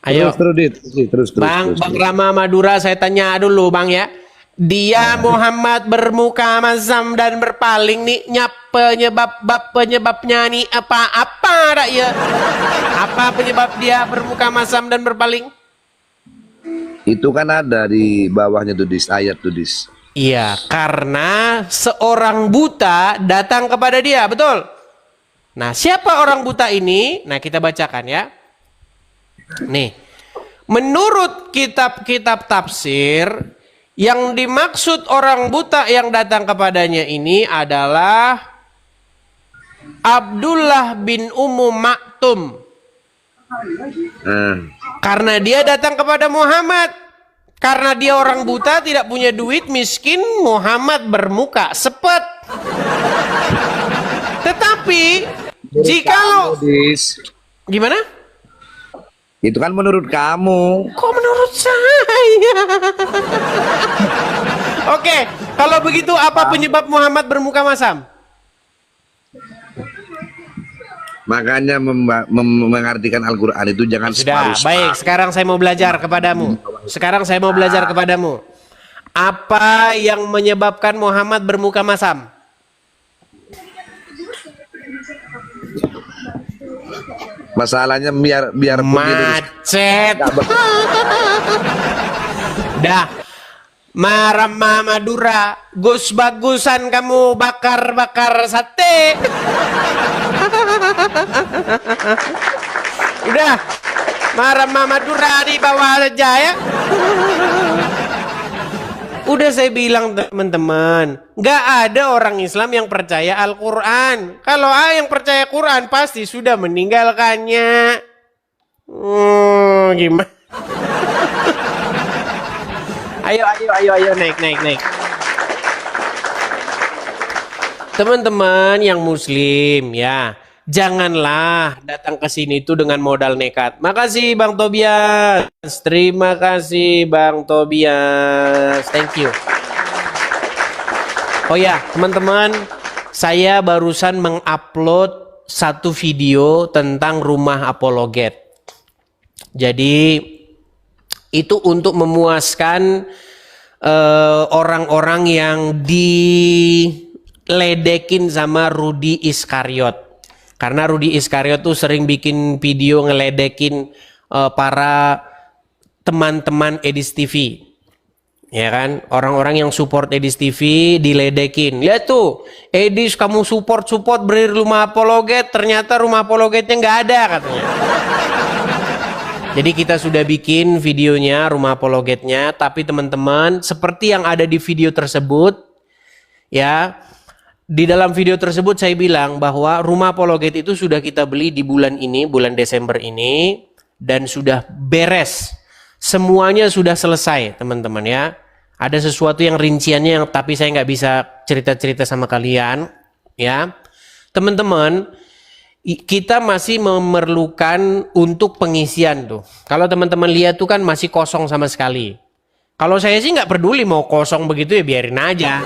Ayo, terus. Bang Rama Madura, saya tanya dulu Bang ya. Dia Muhammad bermuka masam dan berpaling nih, penyebabnya nih apa ya? Apa penyebab dia bermuka masam dan berpaling? Itu kan ada di bawahnya tuh dis, ayat tuh dis. Iya, karena seorang buta datang kepada dia, betul? Nah, siapa orang buta ini? Nah, kita bacakan ya. Nih, menurut kitab-kitab tafsir, yang dimaksud orang buta yang datang kepadanya ini adalah Abdullah bin Ummu Maktum. Karena dia datang kepada Muhammad. Karena dia orang buta, tidak punya duit, miskin, Muhammad bermuka sepet. Tetapi jikalau gimana? Itu kan menurut kamu. Kok menurut saya? Oke, kalau begitu apa penyebab Muhammad bermuka masam? Makanya mengartikan Al-Quran itu jangan sudah, separuh. baik, sekarang saya mau belajar kepadamu. Apa yang menyebabkan Muhammad bermuka masam? Masalahnya biar macet. Dah, Marama Madura, bagusan kamu bakar sate. Udah, marah Mama Dura di bawah aja ya. Udah saya bilang teman-teman, nggak ada orang Islam yang percaya Al-Quran. Kalau yang percaya Quran pasti sudah meninggalkannya. Gimana? Ayo, naik. Teman-teman yang Muslim ya, janganlah datang ke sini itu dengan modal nekat. Makasih Bang Tobias. Terima kasih Bang Tobias. Thank you. Oh ya, teman-teman, saya barusan mengupload satu video tentang rumah apologet. Jadi itu untuk memuaskan orang-orang yang diledekin sama Rudy Iskariot. Karena Rudy Iskariot tuh sering bikin video ngeledekin para teman-teman Edis TV. Ya kan? Orang-orang yang support Edis TV diledekin. Lihat tuh, Edis kamu support beri rumah apologet, ternyata rumah apologetnya nggak ada katanya. Jadi kita sudah bikin videonya rumah apologetnya, tapi teman-teman seperti yang ada di video tersebut ya, di dalam video tersebut saya bilang bahwa rumah apologet itu sudah kita beli di bulan ini, bulan Desember ini, dan sudah beres. Semuanya sudah selesai teman-teman ya. Ada sesuatu yang rinciannya yang tapi saya nggak bisa cerita-cerita sama kalian ya. Teman-teman, kita masih memerlukan untuk pengisian tuh. Kalau teman-teman lihat tuh kan masih kosong sama sekali. Kalau saya sih nggak peduli mau kosong begitu ya biarin aja.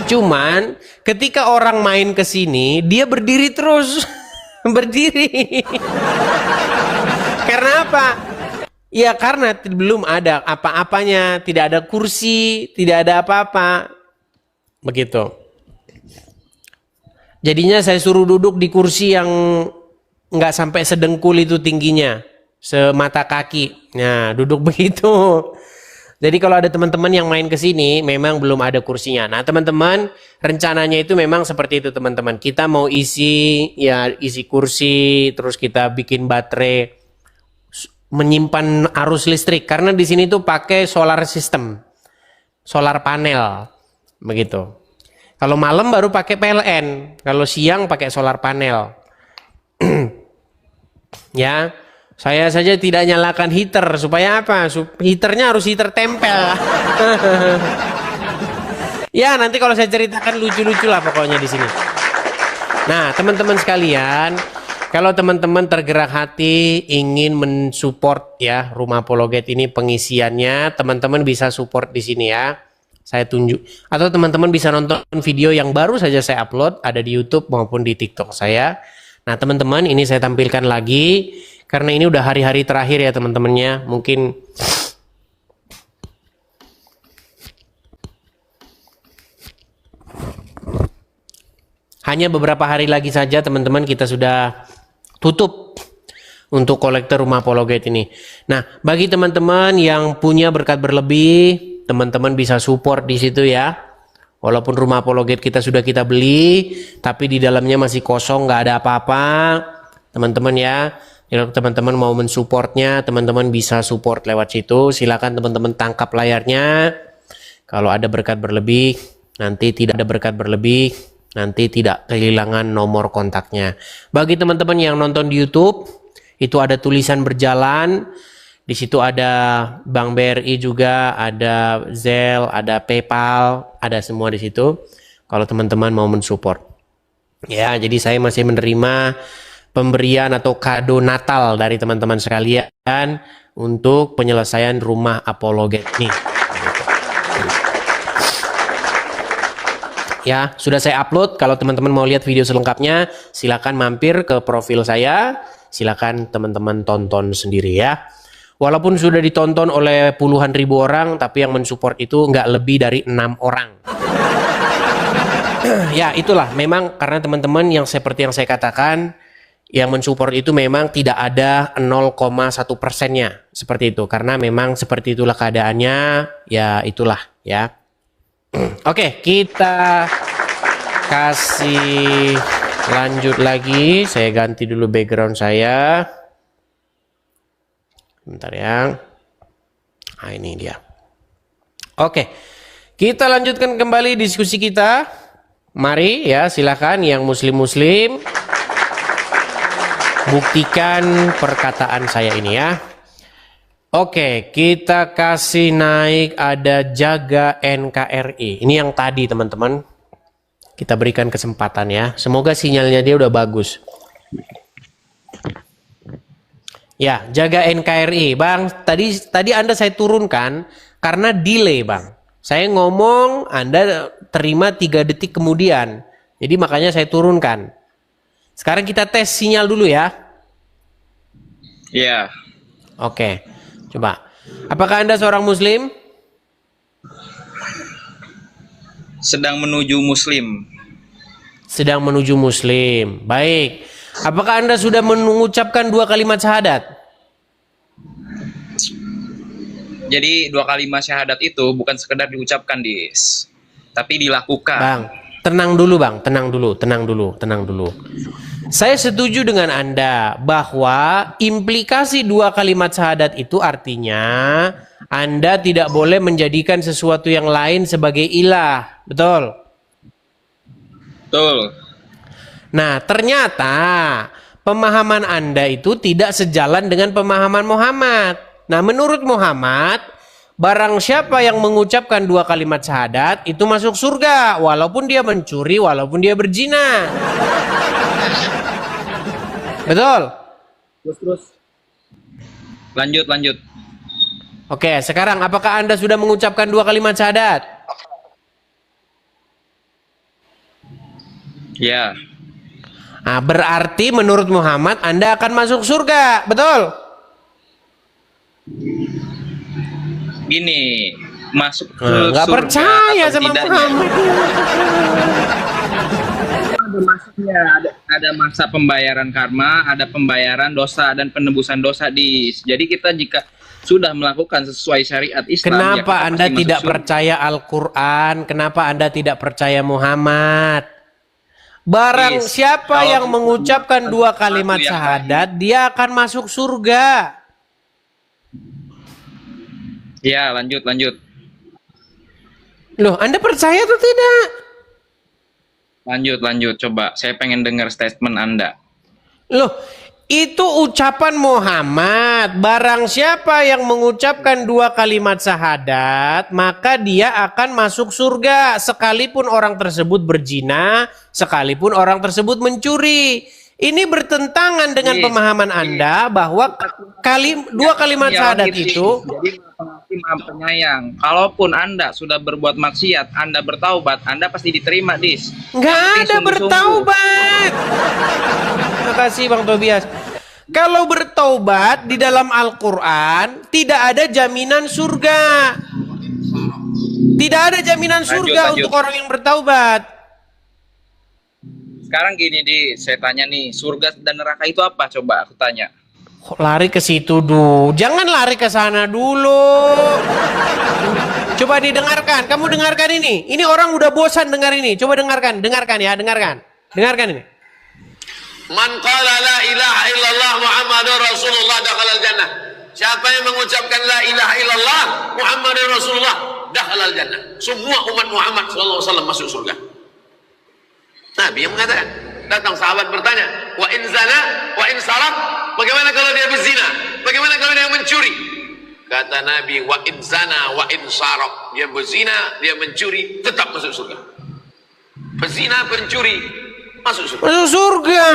Cuman ketika orang main ke sini dia berdiri terus. Berdiri. Karena apa? Ya karena belum ada apa-apanya, tidak ada kursi, tidak ada apa-apa. Begitu. Jadinya saya suruh duduk di kursi yang nggak sampai sedengkul itu tingginya, semata kaki. Nah, duduk begitu. Jadi kalau ada teman-teman yang main ke sini, memang belum ada kursinya. Nah, teman-teman, rencananya itu memang seperti itu, teman-teman. Kita mau isi kursi, terus kita bikin baterai, menyimpan arus listrik. Karena di sini tuh pakai solar system, solar panel, begitu. Kalau malam baru pakai PLN, kalau siang pakai solar panel. Ya, saya saja tidak nyalakan heater supaya apa? Heaternya harus heater tempel. Ya, nanti kalau saya ceritakan lucu-lucu lah pokoknya di sini. Nah, teman-teman sekalian, kalau teman-teman tergerak hati ingin mensupport ya rumah apologet ini pengisiannya, teman-teman bisa support di sini ya. Saya tunjuk, atau teman-teman bisa nonton video yang baru saja saya upload, ada di YouTube maupun di TikTok saya. Nah teman-teman, ini saya tampilkan lagi karena ini udah hari-hari terakhir ya teman-temannya. Mungkin hanya beberapa hari lagi saja teman-teman kita sudah tutup untuk kolektor rumah apologet ini. Nah bagi teman-teman yang punya berkat berlebih, teman-teman bisa support di situ ya. Walaupun rumah apologet kita sudah kita beli, tapi di dalamnya masih kosong, nggak ada apa-apa. Teman-teman ya, kalau teman-teman mau mensupportnya, teman-teman bisa support lewat situ. Silakan teman-teman tangkap layarnya. Kalau ada berkat berlebih, nanti tidak ada berkat berlebih, nanti tidak kehilangan nomor kontaknya. Bagi teman-teman yang nonton di YouTube, itu ada tulisan berjalan. Di situ ada Bank BRI juga, ada Zelle, ada PayPal, ada semua di situ. Kalau teman-teman mau mensupport. Ya, jadi saya masih menerima pemberian atau kado Natal dari teman-teman sekalian untuk penyelesaian rumah apologet ini. Ya, sudah saya upload. Kalau teman-teman mau lihat video selengkapnya, silakan mampir ke profil saya. Silakan teman-teman tonton sendiri ya. Walaupun sudah ditonton oleh puluhan ribu orang, tapi yang mensupport itu nggak lebih dari 6 orang. Ya itulah, memang karena teman-teman yang seperti yang saya katakan, yang mensupport itu memang tidak ada 0,1%-nya. Seperti itu, karena memang seperti itulah keadaannya, ya itulah ya. Oke, kita kasih Lanjut lagi, saya ganti dulu background saya. Bentar ya. Nah, ini dia. Oke, kita lanjutkan kembali diskusi kita. Mari ya, silakan yang muslim-muslim buktikan perkataan saya ini ya. Oke, kita kasih naik ada Jaga NKRI. Ini yang tadi teman-teman. Kita berikan kesempatan ya. Semoga sinyalnya dia udah bagus. Ya, Jaga NKRI. Bang, tadi Anda saya turunkan karena delay, Bang. Saya ngomong, Anda terima 3 detik kemudian. Jadi makanya saya turunkan. Sekarang kita tes sinyal dulu ya. Iya. Oke, coba. Apakah Anda seorang muslim? Sedang menuju muslim. Sedang menuju muslim. Baik. Apakah Anda sudah mengucapkan 2 kalimat syahadat? Jadi 2 kalimat syahadat itu bukan sekedar diucapkan, Dis, tapi dilakukan. Bang, tenang dulu Bang, tenang dulu. Saya setuju dengan Anda bahwa implikasi 2 kalimat syahadat itu artinya Anda tidak boleh menjadikan sesuatu yang lain sebagai ilah. Betul? Betul. Nah, ternyata pemahaman Anda itu tidak sejalan dengan pemahaman Muhammad. Nah, menurut Muhammad, barang siapa yang mengucapkan 2 kalimat syahadat itu masuk surga, walaupun dia mencuri, walaupun dia berzina. Betul? Terus. Lanjut. Oke, sekarang apakah Anda sudah mengucapkan 2 kalimat syahadat? Ya. Nah, berarti menurut Muhammad Anda akan masuk surga, betul? Gini, masuk ke nggak surga percaya atau sama tidaknya. Muhammad. Ada masanya, ada masa pembayaran karma, ada pembayaran dosa dan penebusan dosa, Dis. Jadi kita jika sudah melakukan sesuai syariat Islam, Kenapa ya Anda tidak surga. percaya Al-Quran? Kenapa Anda tidak percaya Muhammad? Barang Yes. siapa Kalau yang mengucapkan 2 kalimat yang syahadat, dia akan masuk surga. Ya, lanjut. Loh, Anda percaya atau tidak? Lanjut. Coba, saya pengen dengar statement Anda. Loh, itu ucapan Muhammad. Barang siapa yang mengucapkan 2 kalimat syahadat, maka dia akan masuk surga. Sekalipun orang tersebut berzina, sekalipun orang tersebut mencuri. Ini bertentangan dengan pemahaman Anda bahwa 2 kalimat syahadat itu. Jadi Maha Penyayang. Kalaupun Anda sudah berbuat maksiat, Anda bertaubat, Anda pasti diterima, Dis. Nggak ada bertaubat. Terima kasih Bang Tobias. Kalau bertaubat di dalam Al-Quran tidak ada jaminan surga. Tidak ada jaminan surga untuk orang yang bertaubat. Sekarang gini, Dis, saya tanya nih, surga dan neraka itu apa? Coba aku tanya. Kok lari ke situ dulu? Jangan lari ke sana dulu. Coba didengarkan. Kamu dengarkan ini. Ini orang udah bosan dengar ini. Coba dengarkan ya, dengarkan ini. Man qala la ilaha illallah Muhammadur Rasulullah dakhalal jannah. Siapa yang mengucapkan la ilaha illallah Muhammadur Rasulullah dakhalal jannah. Semua umat Muhammad sallallahu alaihi wasallam masuk surga. Nabi yang mengatakan. Datang sahabat bertanya, wa in zana, wa in saraq, bagaimana kalau dia berzina? Bagaimana kalau dia mencuri? Kata Nabi, wa in zana, wa in saraq, dia berzina, dia mencuri, tetap masuk surga. Berzina, pencuri, masuk surga. Masuk surga.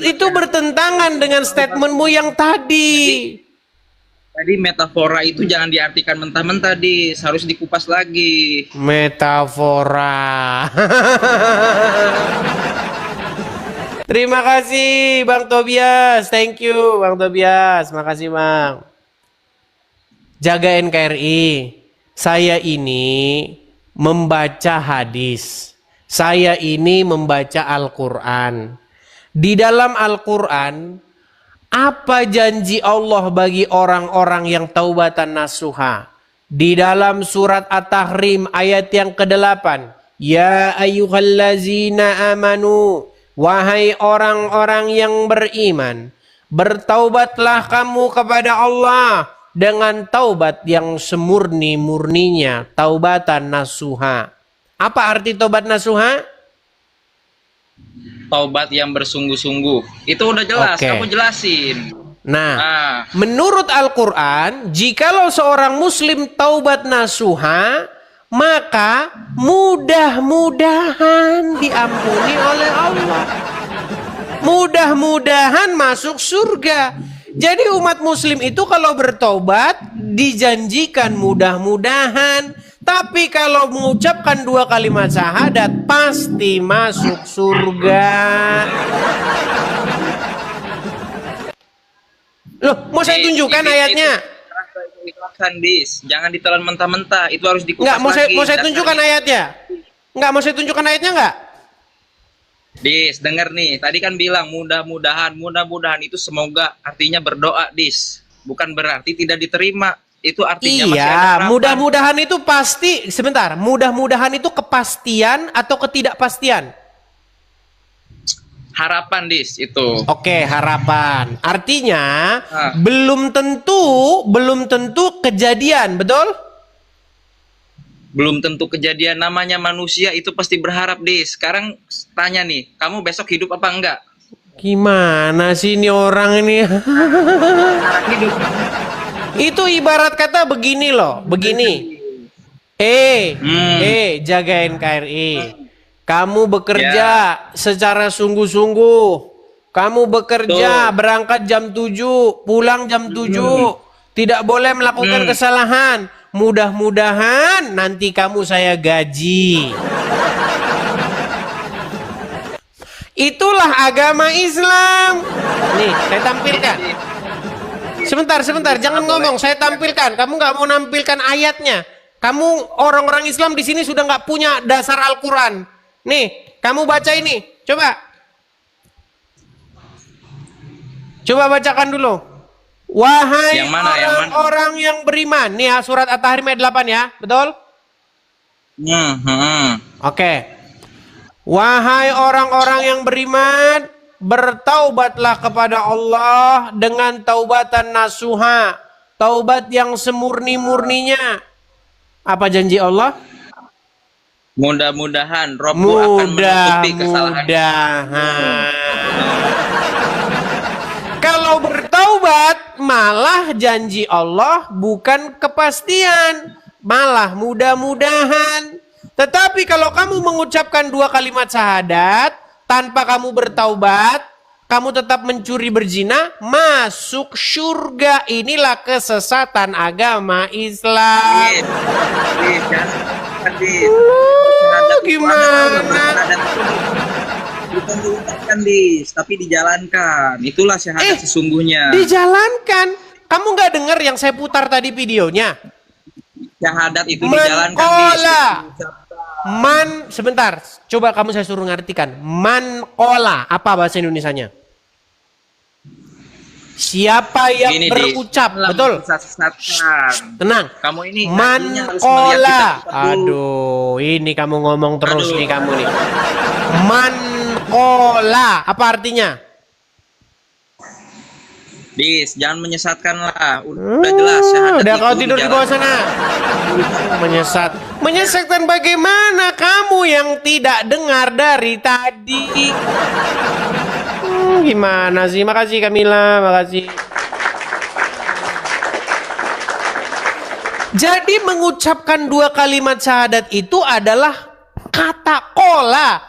Itu bertentangan dengan statementmu yang tadi. Tadi metafora itu jangan diartikan mentah-mentah, Dis. Harus dikupas lagi. Metafora. Terima kasih Bang Tobias. Thank you Bang Tobias. Makasih Bang. Jaga NKRI. Saya ini membaca hadis. Saya ini membaca Al-Quran. Di dalam Al-Quran, apa janji Allah bagi orang-orang yang taubatan nasuha? Di dalam surat At-Tahrim ayat yang ke-8. Ya ayyuhallazina amanu, wahai orang-orang yang beriman, bertaubatlah kamu kepada Allah dengan taubat yang semurni-murninya, taubatan nasuha. Apa arti taubat nasuha? Taubat yang bersungguh-sungguh. Itu udah jelas, Oke. kamu jelasin. Nah, menurut Al-Quran, jikalau seorang muslim taubat nasuha, maka mudah-mudahan diampuni oleh Allah. Mudah-mudahan masuk surga. Jadi umat muslim itu kalau bertobat dijanjikan mudah-mudahan. Tapi kalau mengucapkan 2 kalimat syahadat pasti masuk surga. Loh, mau saya tunjukkan ayatnya? Dis, jangan ditelan mentah-mentah, itu harus dikupas Enggak, lagi. mau saya tunjukkan ayatnya? Enggak, mau saya tunjukkan ayatnya enggak? Dis, denger nih, tadi kan bilang mudah-mudahan itu semoga, artinya berdoa, Dis. Bukan berarti tidak diterima. Itu artinya masih ada Iya, harapan. mudah-mudahan itu pasti, sebentar, mudah-mudahan itu kepastian atau ketidakpastian? Harapan, Dis, itu. Oke, harapan. Artinya belum tentu kejadian, betul? Belum tentu kejadian, namanya manusia itu pasti berharap, Dis. Sekarang tanya nih, kamu besok hidup apa enggak? Gimana sih ini orang ini? Itu ibarat kata begini loh, begini. Jagain KRI. Kamu bekerja secara sungguh-sungguh. Kamu bekerja, berangkat jam 7, pulang jam 7. Tidak boleh melakukan kesalahan. Mudah-mudahan nanti kamu saya gaji. Itulah agama Islam. Nih, saya tampilkan. Sebentar, jangan ngomong. Saya tampilkan. Kamu nggak mau nampilkan ayatnya. Kamu orang-orang Islam di sini sudah nggak punya dasar Al-Quran. Nih, kamu baca ini. Coba bacakan dulu. Wahai orang-orang yang beriman. Nih surat At-Tahrim ayat 8 ya. Betul? Oke. Wahai orang-orang yang beriman, bertaubatlah kepada Allah dengan taubatan nasuha, taubat yang semurni-murninya. Apa janji Allah? Mudah-mudahan Rabbu akan menutupi kesalahan. Kalau bertaubat, malah janji Allah bukan kepastian, malah mudah-mudahan. Tetapi kalau kamu mengucapkan 2 kalimat syahadat tanpa kamu bertaubat, kamu tetap mencuri berzina, masuk surga. Inilah kesesatan agama Islam. Gimana? Bukan diucapkan, Dis, tapi dijalankan. Itulah syahadat sesungguhnya. Dijalankan. Kamu nggak dengar yang saya putar tadi videonya? Syahadat itu dijalankan, Dis. Sebentar. Coba kamu saya suruh ngartikan. Man kola. Apa bahasa Indonesianya? Siapa yang Gini, berucap, Dis, betul? Tenang. Kamu ini Man kola. Aduh, ini kamu ngomong terus nih kamu nih. Man kola. Apa artinya? Dis, jangan menyesatkan lah. Udah jelas syahadat. Udah kau tidur di bawah sana. Menyesatkan bagaimana kamu yang tidak dengar dari tadi? Gimana sih? Makasih Kamila, makasih. Jadi mengucapkan 2 kalimat syahadat itu adalah kata kola.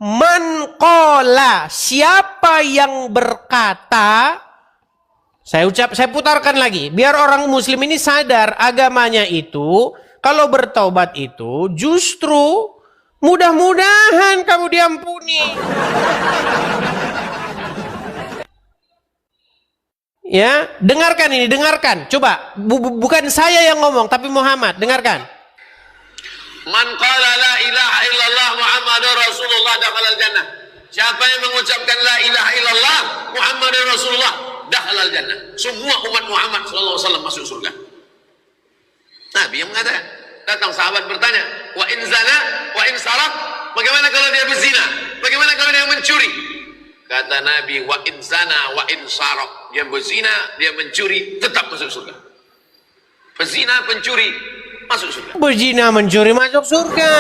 Man kola. Siapa yang berkata, saya putarkan lagi, biar orang muslim ini sadar agamanya itu, kalau bertaubat itu justru mudah-mudahan kamu diampuni. Ya, dengarkan ini, dengarkan. Coba, bukan saya yang ngomong, tapi Muhammad, dengarkan. Man qala la ilaha illallah Muhammadur Rasulullah dakhalal jannah. Siapa yang mengucapkan la ilaha illallah Muhammadur Rasulullah dakhalal jannah. Semua umat Muhammad sallallahu alaihi wasallam masuk surga. Nabi yang mengatakan. Datang sahabat bertanya, wa in zana, wa in sarak. Bagaimana kalau dia berzina? Bagaimana kalau dia mencuri? Kata Nabi, wa in zana, wa in sarak. Dia berzina, dia mencuri, tetap masuk surga. Berzina, pencuri, masuk surga. Berzina, mencuri, masuk surga.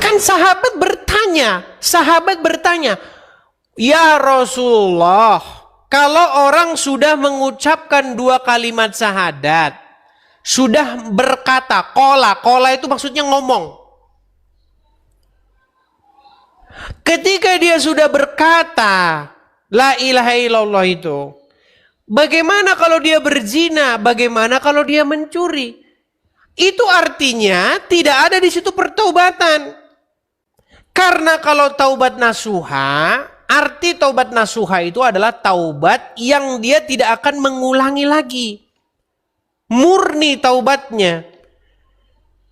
Kan sahabat bertanya, ya Rasulullah, kalau orang sudah mengucapkan 2 kalimat syahadat, sudah berkata, kola itu maksudnya ngomong. Ketika dia sudah berkata, la ilaha illallah itu, bagaimana kalau dia berzina? Bagaimana kalau dia mencuri? Itu artinya tidak ada di situ pertaubatan. Karena kalau taubat nasuha, arti taubat nasuha itu adalah taubat yang dia tidak akan mengulangi lagi. Murni taubatnya.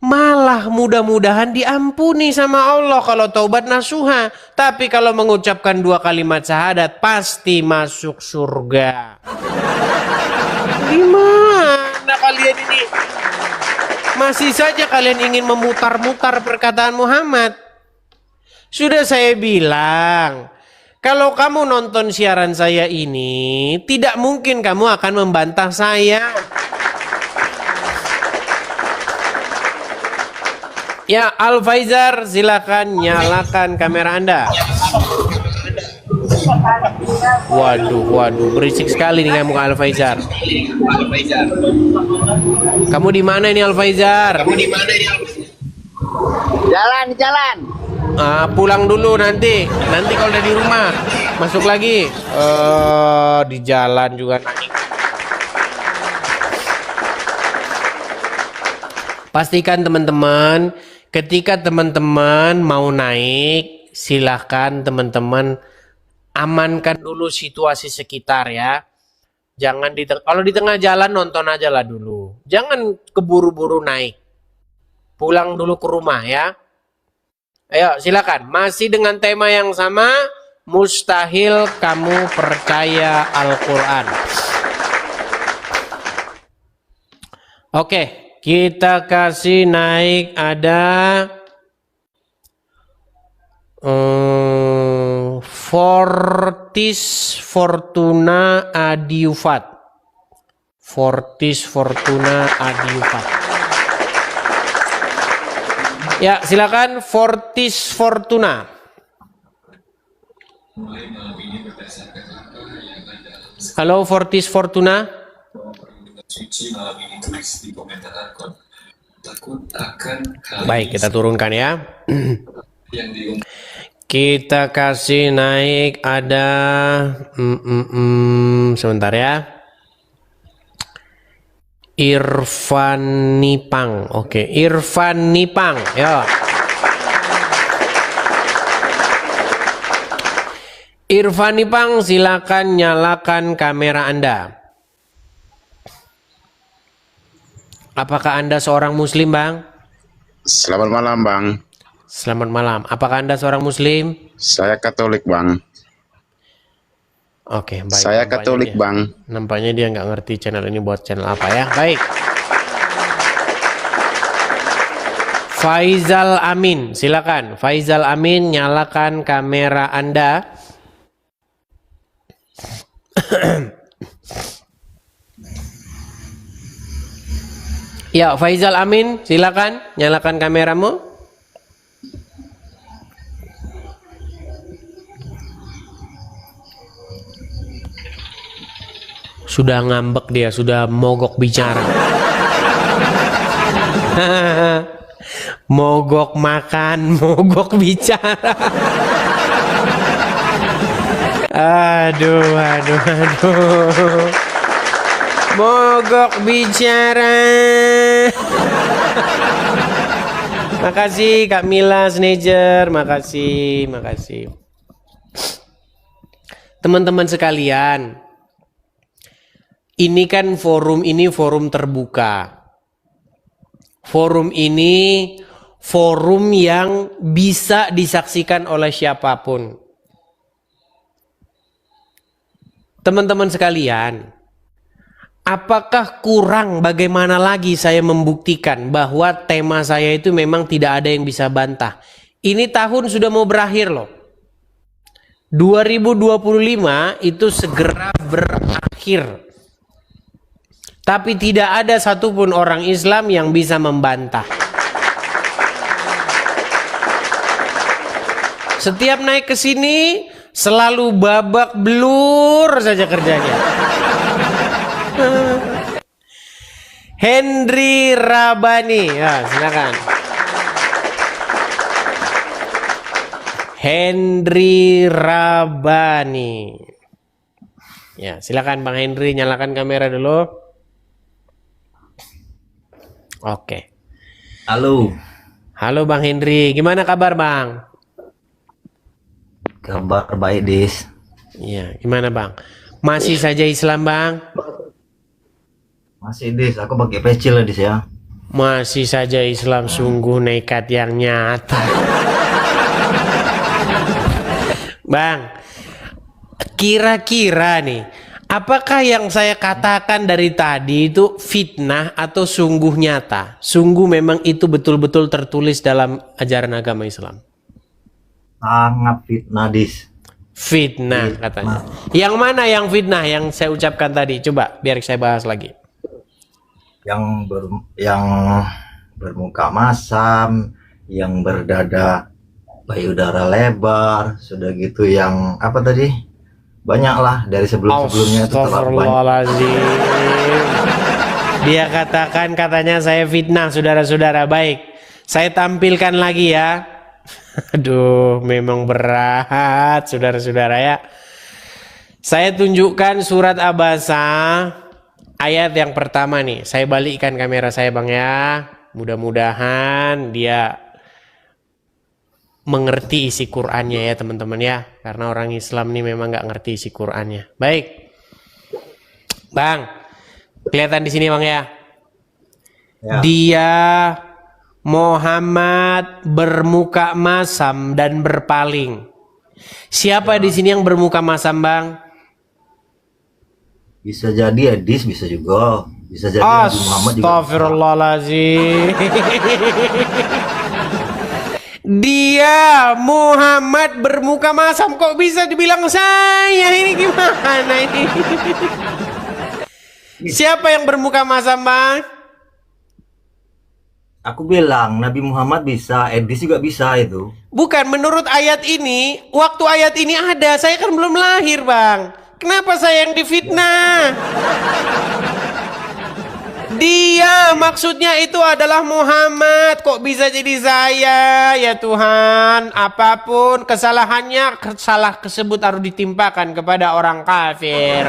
Malah mudah-mudahan diampuni sama Allah kalau taubat nasuha. Tapi kalau mengucapkan 2 kalimat syahadat, pasti masuk surga. Gimana kalian ini? Masih saja kalian ingin memutar-mutar perkataan Muhammad. Sudah saya bilang, kalau kamu nonton siaran saya ini, tidak mungkin kamu akan membantah saya. Ya, Al Faizar, silakan nyalakan kamera Anda. Waduh, berisik sekali nih kamu Al Faizar. Kamu di mana ini Al Faizar? Jalan. Pulang dulu nanti kalau udah di rumah masuk lagi. Di jalan juga naik. Pastikan teman-teman, ketika teman-teman mau naik, silahkan teman-teman amankan dulu situasi sekitar ya. Jangan kalau di tengah jalan nonton aja lah dulu. Jangan keburu-buru naik. Pulang dulu ke rumah ya. Ayo silakan. Masih dengan tema yang sama, mustahil kamu percaya Al-Quran. Oke, kita kasih naik ada Fortis Fortuna Adiufat. Fortis Fortuna Adiufat. Ya, silakan Fortis Fortuna. Halo Fortis Fortuna. Baik, kita turunkan ya. Kita kasih naik ada sebentar ya. Irfan Nipang. Oke, Irfan Nipang. Ya. Irfan Nipang, silakan nyalakan kamera Anda. Apakah Anda seorang muslim, Bang? Selamat malam, Bang. Selamat malam. Apakah Anda seorang muslim? Saya Katolik, Bang. Oke, baik. Saya Katolik, Bang. Nampaknya dia nggak ngerti channel ini buat channel apa ya. Baik. Faizal Amin, silakan. Faizal Amin, nyalakan kamera Anda. Ya, Faizal Amin, silakan nyalakan kameramu. Sudah ngambek dia, sudah mogok bicara. Mogok makan, mogok bicara. Aduh. Mogok bicara. Makasih Kak Mila Snejer, makasih. Teman-teman sekalian, ini kan forum terbuka. Forum ini forum yang bisa disaksikan oleh siapapun. Teman-teman sekalian, apakah kurang? Bagaimana lagi saya membuktikan bahwa tema saya itu memang tidak ada yang bisa bantah? Ini tahun sudah mau berakhir loh. 2025 itu segera berakhir. Tapi tidak ada satupun orang Islam yang bisa membantah. Setiap naik ke sini selalu babak belur saja kerjanya. Henry Rabani, ya silakan. Henry Rabani. Ya, silakan Bang Henry, nyalakan kamera dulu. Oke. Halo. Halo Bang Henry, gimana kabar Bang? Kabar baik, Dis. Iya, gimana Bang? Masih saja Islam Bang? Masih, Dis. Aku pakai peci lah, Dis ya. Masih saja Islam, sungguh nekat yang nyata. Bang, kira-kira nih, apakah yang saya katakan dari tadi itu fitnah atau sungguh nyata? Sungguh memang itu betul-betul tertulis dalam ajaran agama Islam? Sangat fitnah, Dis. Fitnah katanya. Yang mana yang fitnah yang saya ucapkan tadi? Coba biar saya bahas lagi. Yang bermuka masam, yang berdada payudara lebar, sudah gitu yang apa tadi? Banyaklah dari sebelum-sebelumnya itu terlalu banyak. Dia katakan katanya saya fitnah, saudara-saudara. Baik, saya tampilkan lagi ya. Aduh, memang berat, saudara-saudara ya. Saya tunjukkan surat Abasa ayat yang pertama nih. Saya balikkan kamera saya Bang ya. Mudah-mudahan dia mengerti isi Qur'annya ya teman-teman ya. Karena orang Islam nih memang nggak ngerti isi Qur'annya. Baik, Bang, kelihatan di sini Bang ya. Dia Muhammad bermuka masam dan berpaling. Siapa di sini yang bermuka masam Bang? Bisa jadi Edis, bisa juga. Bisa jadi Nabi Muhammad juga. Astagfirullahaladzim. Dia Muhammad bermuka masam, kok bisa dibilang saya? Ini gimana ini? Siapa yang bermuka masam Bang? Aku bilang Nabi Muhammad bisa, Edis juga bisa itu. Bukan, menurut ayat ini, waktu ayat ini ada, saya kan belum lahir Bang. Kenapa saya yang difitnah? Dia maksudnya itu adalah Muhammad, kok bisa jadi saya? Ya Tuhan, apapun kesalahannya, salah tersebut harus ditimpakan kepada orang kafir.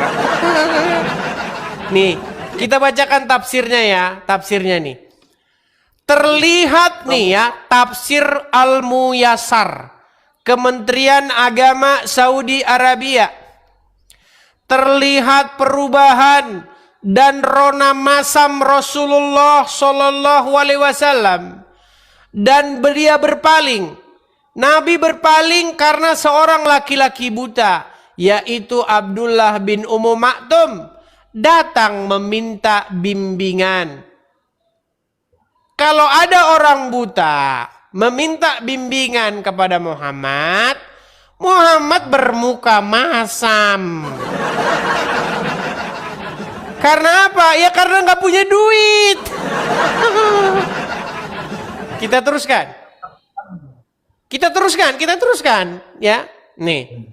Nih, kita bacakan tafsirnya ya, tafsirnya nih. Terlihat nih ya, tafsir Al-Muyassar, Kementerian Agama Saudi Arabia. Terlihat perubahan dan rona masam Rasulullah Shallallahu Alaihi Wasallam, dan dia berpaling. Nabi berpaling karena seorang laki-laki buta, yaitu Abdullah bin Ummu Maktum, datang meminta bimbingan. Kalau ada orang buta meminta bimbingan kepada Muhammad, Muhammad bermuka masam. Karena apa? Ya karena nggak punya duit. Kita teruskan, ya. Nih.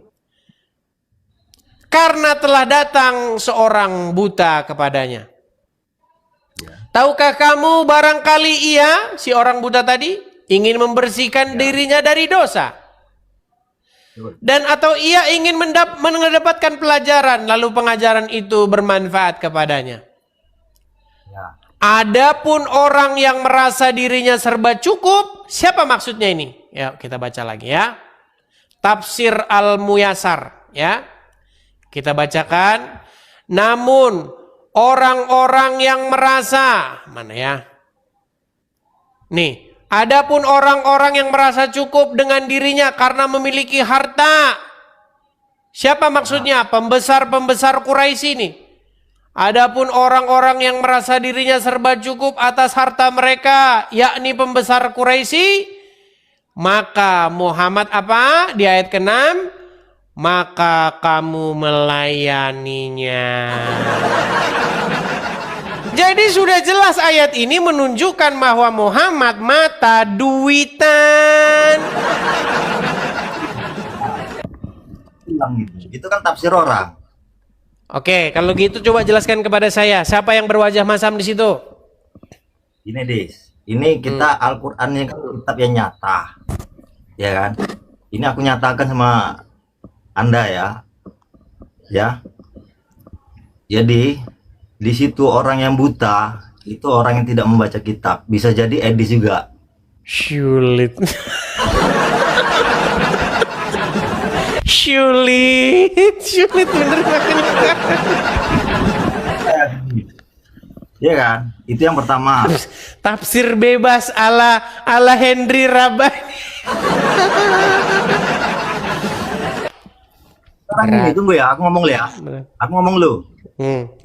Karena telah datang seorang buta kepadanya. Tahukah kamu barangkali ia, si orang buta tadi, ingin membersihkan dirinya dari dosa? Dan atau ia ingin mendapatkan pelajaran, lalu pengajaran itu bermanfaat kepadanya. Adapun orang yang merasa dirinya serba cukup, siapa maksudnya ini? Ya, kita baca lagi ya. Tafsir Al-Muyassar ya. Kita bacakan. Namun orang-orang yang merasa, mana ya? Nih, adapun orang-orang yang merasa cukup dengan dirinya karena memiliki harta. Siapa maksudnya? Pembesar-pembesar Quraisy ini. Adapun orang-orang yang merasa dirinya serba cukup atas harta mereka, yakni pembesar Quraisy, maka Muhammad apa? Di ayat ke-6, maka kamu melayaninya. Jadi sudah jelas ayat ini menunjukkan bahwa Muhammad mata duitan. Itu kan tafsir orang. Oke, kalau gitu coba jelaskan kepada saya, siapa yang berwajah masam di situ? Ini Dis, ini kita Al-Quran ini kan kitab yang nyata, ya kan? Ini aku nyatakan sama Anda ya. Jadi di situ orang yang buta itu orang yang tidak membaca kitab, bisa jadi Edis juga. Sulit. Sulit bener banget. Iya kan? Itu yang pertama. Tafsir bebas ala Henry Rabbani. Sekarang ini tunggu ya, aku ngomong ya. Aku ngomong lu.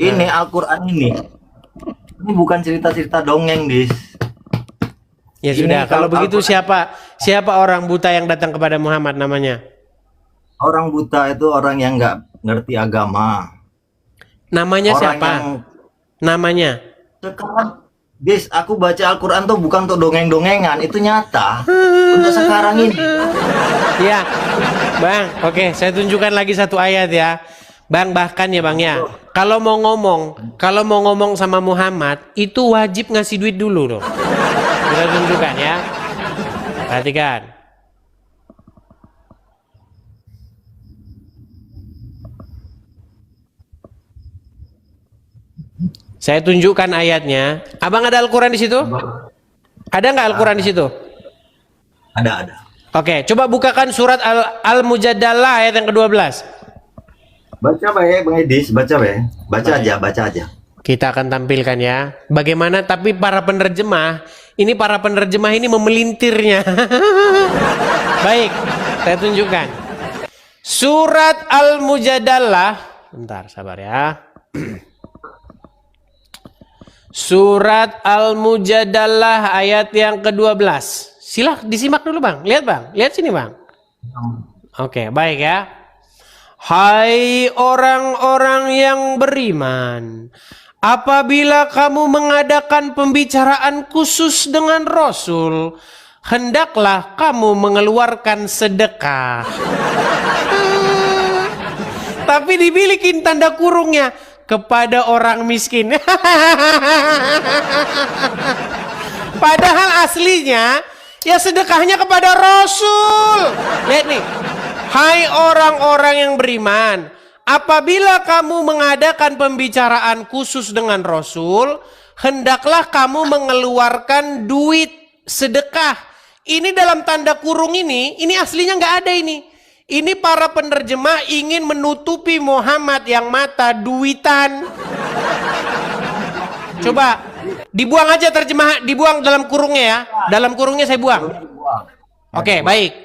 Ini Al-Quran ini bukan cerita-cerita dongeng, Dis. Ya sudah, kalau begitu siapa orang buta yang datang kepada Muhammad namanya? Orang buta itu orang yang nggak ngerti agama. Namanya orang siapa? Namanya? Sekarang, Dis, aku baca Al-Quran tuh bukan untuk dongeng-dongengan, itu nyata. Untuk sekarang ini. Ya, Bang, oke, saya tunjukkan lagi satu ayat ya. Bang, bahkan ya Bang ya, kalau mau ngomong sama Muhammad, itu wajib ngasih duit dulu loh. Kita tunjukkan ya. Perhatikan. Saya tunjukkan ayatnya. Abang ada Al-Quran di situ? Ada nggak Al-Quran di situ? Ada. Oke, coba bukakan surat Al-Mujadalah ayat yang ke-12. Baca Bang Edis, baca aja. Kita akan tampilkan ya. Bagaimana tapi para penerjemah ini memelintirnya. Baik, saya tunjukkan. Surat Al-Mujadalah. Bentar, sabar ya. Surat Al-Mujadalah ayat yang ke-12. Silah disimak dulu Bang. Lihat sini Bang. Oke, baik ya. Hai orang-orang yang beriman, apabila kamu mengadakan pembicaraan khusus dengan Rasul, hendaklah kamu mengeluarkan sedekah. Tapi dibilikin tanda kurungnya, kepada orang miskin. Padahal aslinya ya sedekahnya kepada Rasul. Lihat nih. Hai orang-orang yang beriman, apabila kamu mengadakan pembicaraan khusus dengan Rasul, hendaklah kamu mengeluarkan duit sedekah. Ini dalam tanda kurung ini aslinya nggak ada ini. Ini para penerjemah ingin menutupi Muhammad yang mata duitan. Coba dibuang aja dibuang dalam kurungnya ya. Dalam kurungnya saya buang. Oke, baik.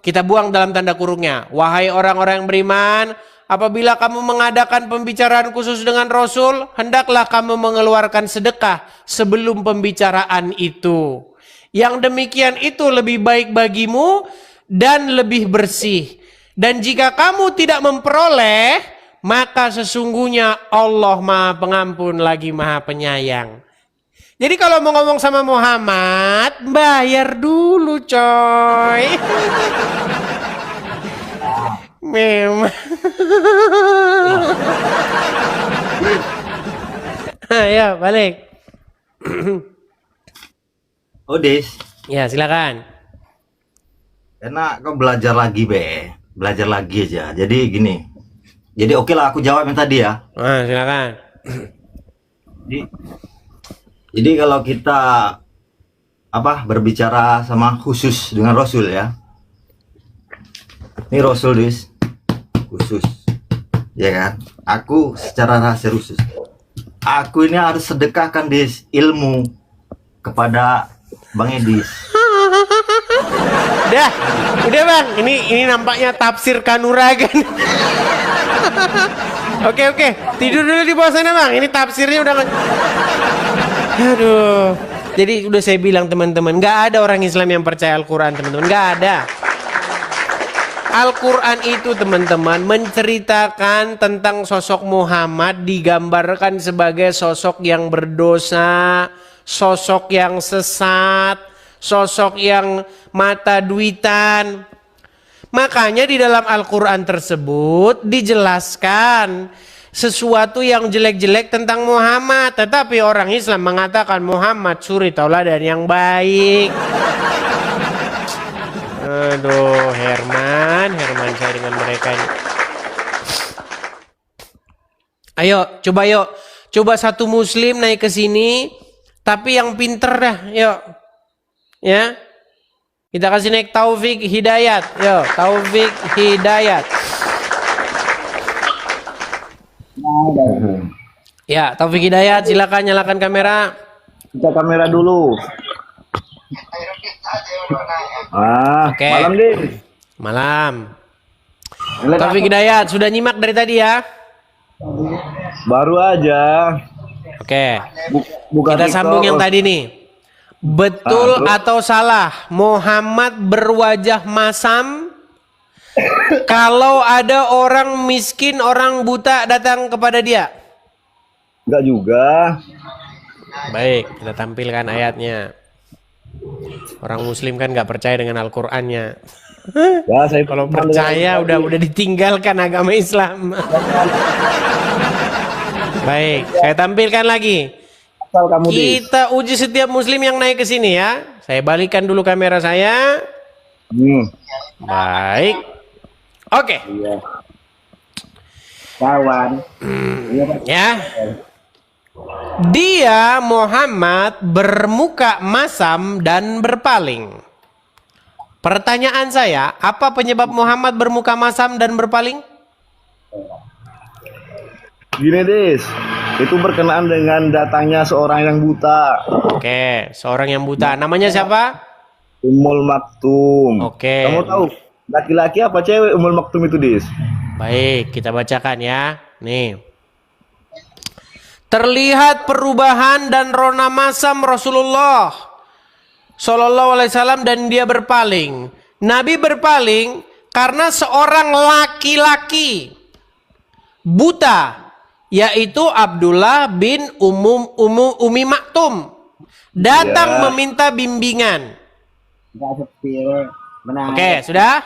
Kita buang dalam tanda kurungnya. Wahai orang-orang yang beriman, apabila kamu mengadakan pembicaraan khusus dengan Rasul, hendaklah kamu mengeluarkan sedekah sebelum pembicaraan itu. Yang demikian itu lebih baik bagimu dan lebih bersih. Dan jika kamu tidak memperoleh, maka sesungguhnya Allah Maha Pengampun lagi Maha Penyayang. Jadi kalau mau ngomong sama Muhammad, bayar dulu coy. Memang. Ya balik. Odis. Ya silakan. Karena kau belajar lagi belajar lagi aja. Jadi gini. Jadi oke lah aku jawab yang tadi ya. Silakan. Jadi kalau kita berbicara sama khusus dengan Rasul ya. Ini Rasul Dis. Khusus. Ya kan? Aku secara rahasia khusus. Aku ini harus sedekahkan Dis ilmu kepada Bang Edis. Udah Bang, ini nampaknya tafsir kanuragan. Oke, tidur dulu di bawah sana bang. Ini tafsirnya udah. Aduh. Jadi udah saya bilang teman-teman, nggak ada orang Islam yang percaya Al-Quran teman-teman, nggak ada. Al-Quran itu teman-teman menceritakan tentang sosok Muhammad, digambarkan sebagai sosok yang berdosa, sosok yang sesat, sosok yang mata duitan. Makanya di dalam Al-Quran tersebut dijelaskan sesuatu yang jelek-jelek tentang Muhammad. Tetapi orang Islam mengatakan Muhammad suri tauladan yang baik. Aduh, Herman saya dengan mereka ini. Ayo, coba satu muslim naik ke sini, tapi yang pinter dah, yuk. Ya. Kita kasih naik Taufik Hidayat. Yo, Taufik Hidayat. Ya, Taufik Hidayat, silakan nyalakan kamera. Kita kamera dulu. Oke. Malam deh. Malam. Taufik Hidayat, sudah nyimak dari tadi ya? Baru aja. Oke. Kita sambung yang tadi nih. Betul atau salah Muhammad berwajah masam kalau ada orang miskin, orang buta datang kepada dia? Enggak juga. Baik, kita tampilkan ayatnya. Orang muslim kan nggak percaya dengan Al-Qur'annya. Ya, saya kalau percaya udah ditinggalkan agama Islam. Baik, saya tampilkan lagi. Kita uji setiap muslim yang naik ke sini ya. Saya balikan dulu kamera saya. Baik. Oke. Kawan. Ya. Dia Muhammad bermuka masam dan berpaling. Pertanyaan saya, apa penyebab Muhammad bermuka masam dan berpaling? Gini Des, itu berkenaan dengan datangnya seorang yang buta. Oke, seorang yang buta. Namanya siapa? Ummul Maktum. Oke. Kamu tahu laki-laki apa cewek Ummul Maktum itu Des? Baik, kita bacakan ya. Nih. Terlihat perubahan dan rona masam Rasulullah Sallallahu Alaihi Wasallam dan dia berpaling. Nabi berpaling karena seorang laki-laki buta, yaitu Abdullah bin Umi Maktum, datang meminta bimbingan. Oke, sudah?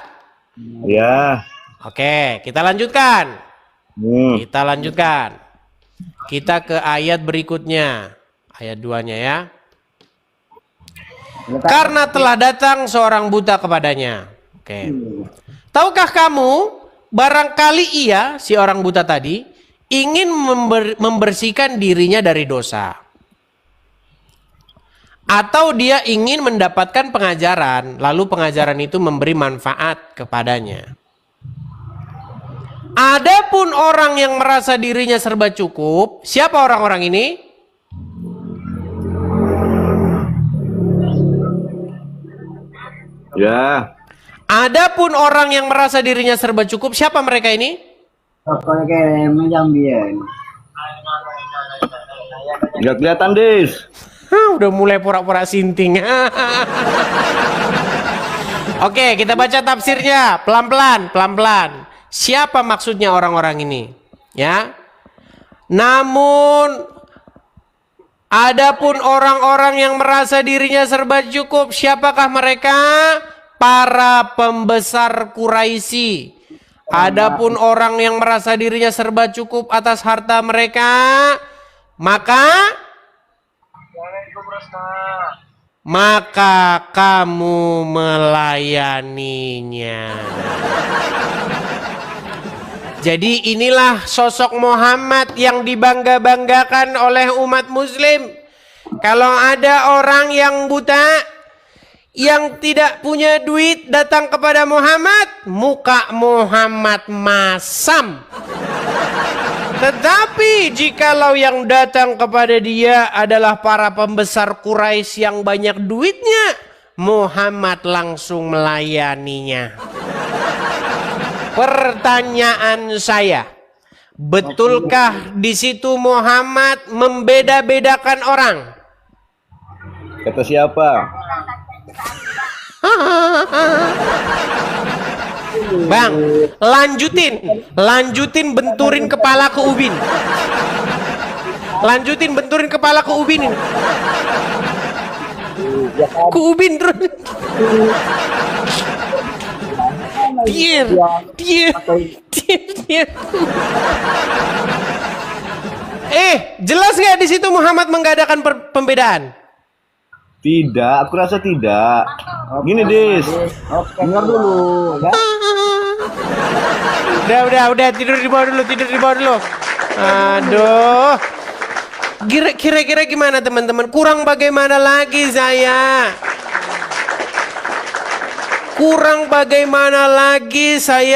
Ya. Oke, kita lanjutkan. Kita lanjutkan. Kita ke ayat berikutnya. Ayat 2-nya ya. Karena telah datang seorang buta kepadanya. Oke. Tahukah kamu, barangkali ia, si orang buta tadi, ingin membersihkan dirinya dari dosa. Atau dia ingin mendapatkan pengajaran, lalu pengajaran itu memberi manfaat kepadanya. Adapun orang yang merasa dirinya serba cukup, siapa orang-orang ini? Ya. Adapun orang yang merasa dirinya serba cukup, siapa mereka ini? Nggak kelihatan Des. Udah mulai pura-pura sinting. Oke, kita baca tafsirnya pelan-pelan. Siapa maksudnya orang-orang ini? Ya. Namun adapun orang-orang yang merasa dirinya serba cukup, siapakah mereka? Para pembesar Quraisy. Adapun orang yang merasa dirinya serba cukup atas harta mereka, maka kamu melayaninya. Jadi inilah sosok Muhammad yang dibangga-banggakan oleh umat muslim. Kalau ada orang yang buta, yang tidak punya duit datang kepada Muhammad, muka Muhammad masam. Tetapi jikalau yang datang kepada dia adalah para pembesar Quraisy yang banyak duitnya, Muhammad langsung melayaninya. Pertanyaan saya, Betulkah di situ Muhammad membeda-bedakan orang? Kata siapa? Bang, lanjutin benturin kepala ke Ubin. Lanjutin benturin kepala ke Ubin ini. Ke Ubin terus. Diam. Jelas nggak di situ Muhammad mengadakan pembedaan? Tidak, aku rasa tidak. Gini, Dis. Dengar dulu. Udah, tidur di bawah dulu. Aduh. Kira-kira gimana teman-teman? Kurang bagaimana lagi saya?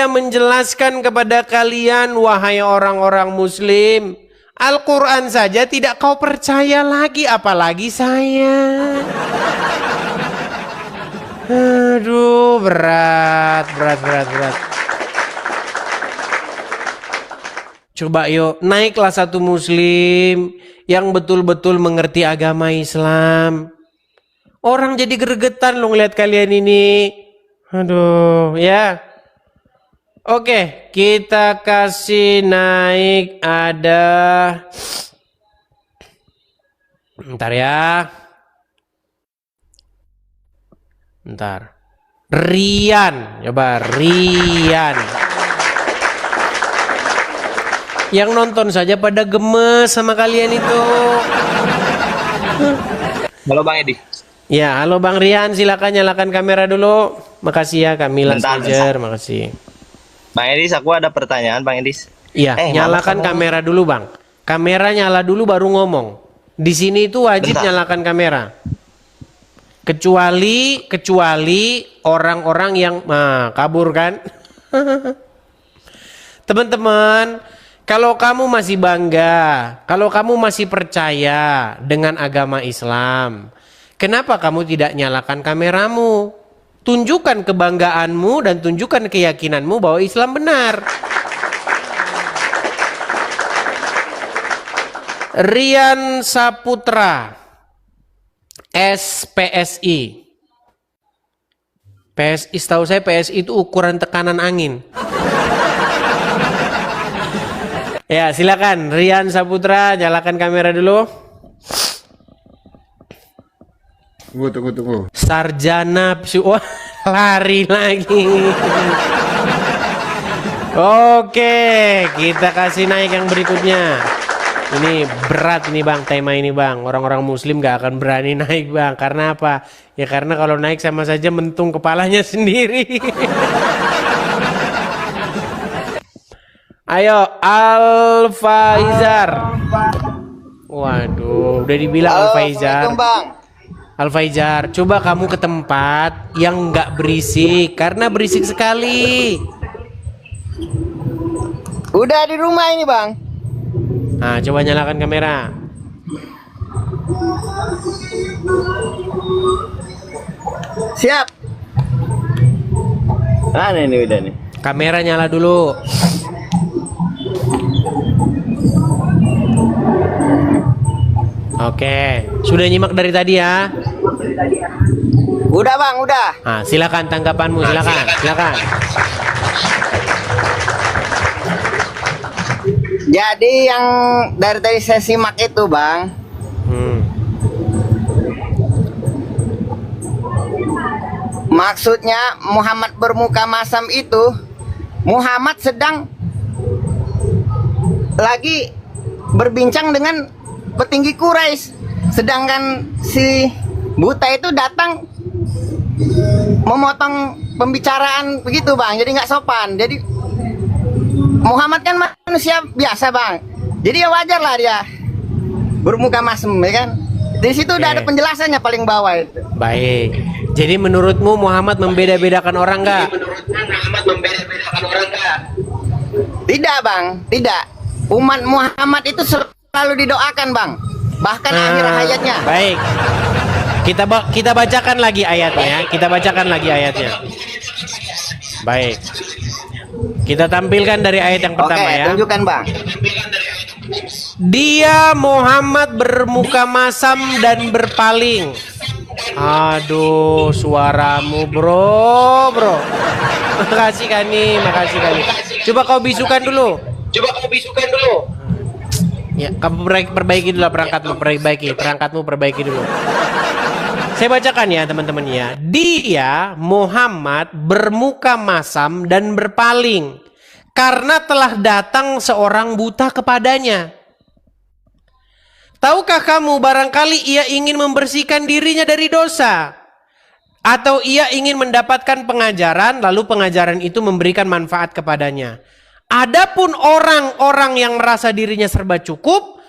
Menjelaskan kepada kalian, wahai orang-orang muslim, Al-Quran saja tidak kau percaya lagi, apalagi saya. Aduh, berat. Coba yuk, naiklah satu muslim yang betul-betul mengerti agama Islam. Orang jadi gregetan loh ngeliat kalian ini. Aduh, ya. Oke, kita kasih naik ada. Bentar ya. Bentar. Rian, coba Rian. Yang nonton saja pada gemes sama kalian itu. Halo Bang Edi. Ya, halo Bang Rian, silakan nyalakan kamera dulu. Makasih ya Kamila Sajer, makasih. Bang Edis, aku ada pertanyaan Bang Edis. Iya, nyalakan kamera dulu Bang. Kamera nyala dulu baru ngomong. Di sini itu wajib nyalakan kamera. Kecuali orang-orang yang kabur kan. Teman-teman, kalau kamu masih bangga, kalau kamu masih percaya dengan agama Islam, kenapa kamu tidak nyalakan kameramu? Tunjukkan kebanggaanmu dan tunjukkan keyakinanmu bahwa Islam benar. Rian Saputra, SPSI. PSI, setahu saya PSI itu ukuran tekanan angin. Ya, silakan Rian Saputra, nyalakan kamera dulu. Tunggu. Sarjana wah, lari lagi. Oke, kita kasih naik yang berikutnya. Ini berat ini Bang, tema ini Bang. Orang-orang muslim gak akan berani naik Bang. Karena apa? Ya karena kalau naik sama saja mentung kepalanya sendiri. Ayo, Al-Faizar. Waduh, udah dibilang Al-Faizar. Al-Faizar, coba kamu ke tempat yang nggak berisik, karena berisik sekali. Udah di rumah ini Bang. Nah, coba nyalakan kamera. Siap. Mana ini udah nih. Kamera nyala dulu. Oke, sudah nyimak dari tadi ya? Udah Bang, udah. Nah, silakan tanggapanmu, silakan. Jadi yang dari tadi saya simak itu Bang, maksudnya Muhammad bermuka masam itu, Muhammad sedang lagi berbincang dengan petinggi Quraisy, sedangkan si buta itu datang memotong pembicaraan begitu Bang, jadi nggak sopan. Jadi Muhammad kan manusia biasa Bang, jadi ya wajar lah dia bermuka masam, ya kan? Di situ udah ada penjelasannya paling bawah itu. Baik, jadi menurutmu Muhammad membeda-bedakan orang nggak? Tidak Bang, tidak. Umat Muhammad itu selalu didoakan Bang, bahkan akhir hayatnya. Baik, kita bacakan lagi ayatnya. Baik, kita tampilkan dari ayat yang pertama. Oke, ya. tunjukkan Bang. Dia Muhammad bermuka masam dan berpaling. Aduh, suaramu bro. Makasih Kani. Coba kau bisukan dulu. Ya, kamu perbaiki dulu perangkatmu perbaiki dulu. Saya bacakan ya teman-teman ya. Dia Muhammad bermuka masam dan berpaling karena telah datang seorang buta kepadanya. Tahukah kamu barangkali ia ingin membersihkan dirinya dari dosa, atau ia ingin mendapatkan pengajaran lalu pengajaran itu memberikan manfaat kepadanya. Adapun orang-orang yang merasa dirinya serba cukup,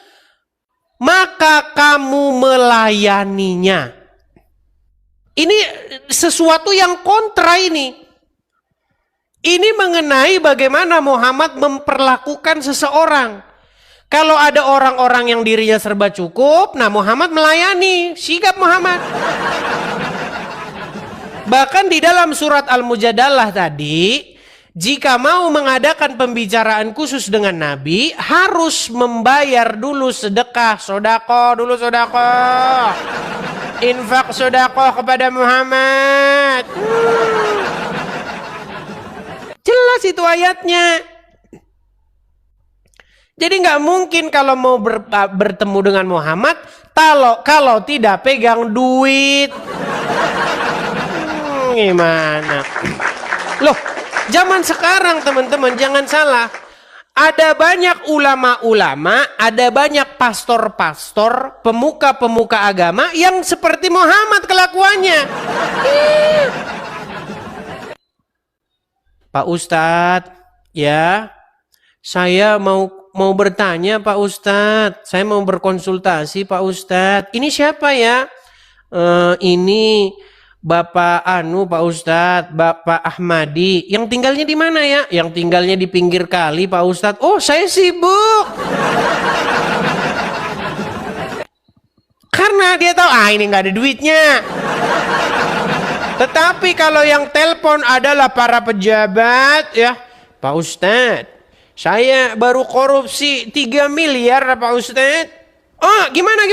maka kamu melayaninya. Ini sesuatu yang kontra ini. Ini mengenai bagaimana Muhammad memperlakukan seseorang. Kalau ada orang-orang yang dirinya serba cukup, nah Muhammad melayani, sigap Muhammad. Bahkan di dalam surat Al-Mujadalah tadi, jika mau mengadakan pembicaraan khusus dengan Nabi, harus membayar dulu sedekah, sodako. Infak sodako kepada Muhammad. Jelas itu ayatnya. Jadi nggak mungkin kalau mau bertemu dengan Muhammad, kalau tidak pegang duit. Gimana? Loh, zaman sekarang teman-teman jangan salah. Ada banyak ulama-ulama, ada banyak pastor-pastor, pemuka-pemuka agama yang seperti Muhammad kelakuannya. Pak Ustadz, ya, saya mau bertanya Pak Ustadz, saya mau berkonsultasi Pak Ustadz. Ini siapa ya? Ini Bapak Pak Ustadz, Bapak Ahmadi. Yang tinggalnya di mana ya? Yang tinggalnya di pinggir kali Pak Ustadz. Oh, saya sibuk. Karena dia tahu, ini nggak ada duitnya. Tetapi kalau yang telepon adalah para pejabat, ya, Pak Ustadz, saya baru korupsi 3 miliar Pak Ustadz. Oh, gimana?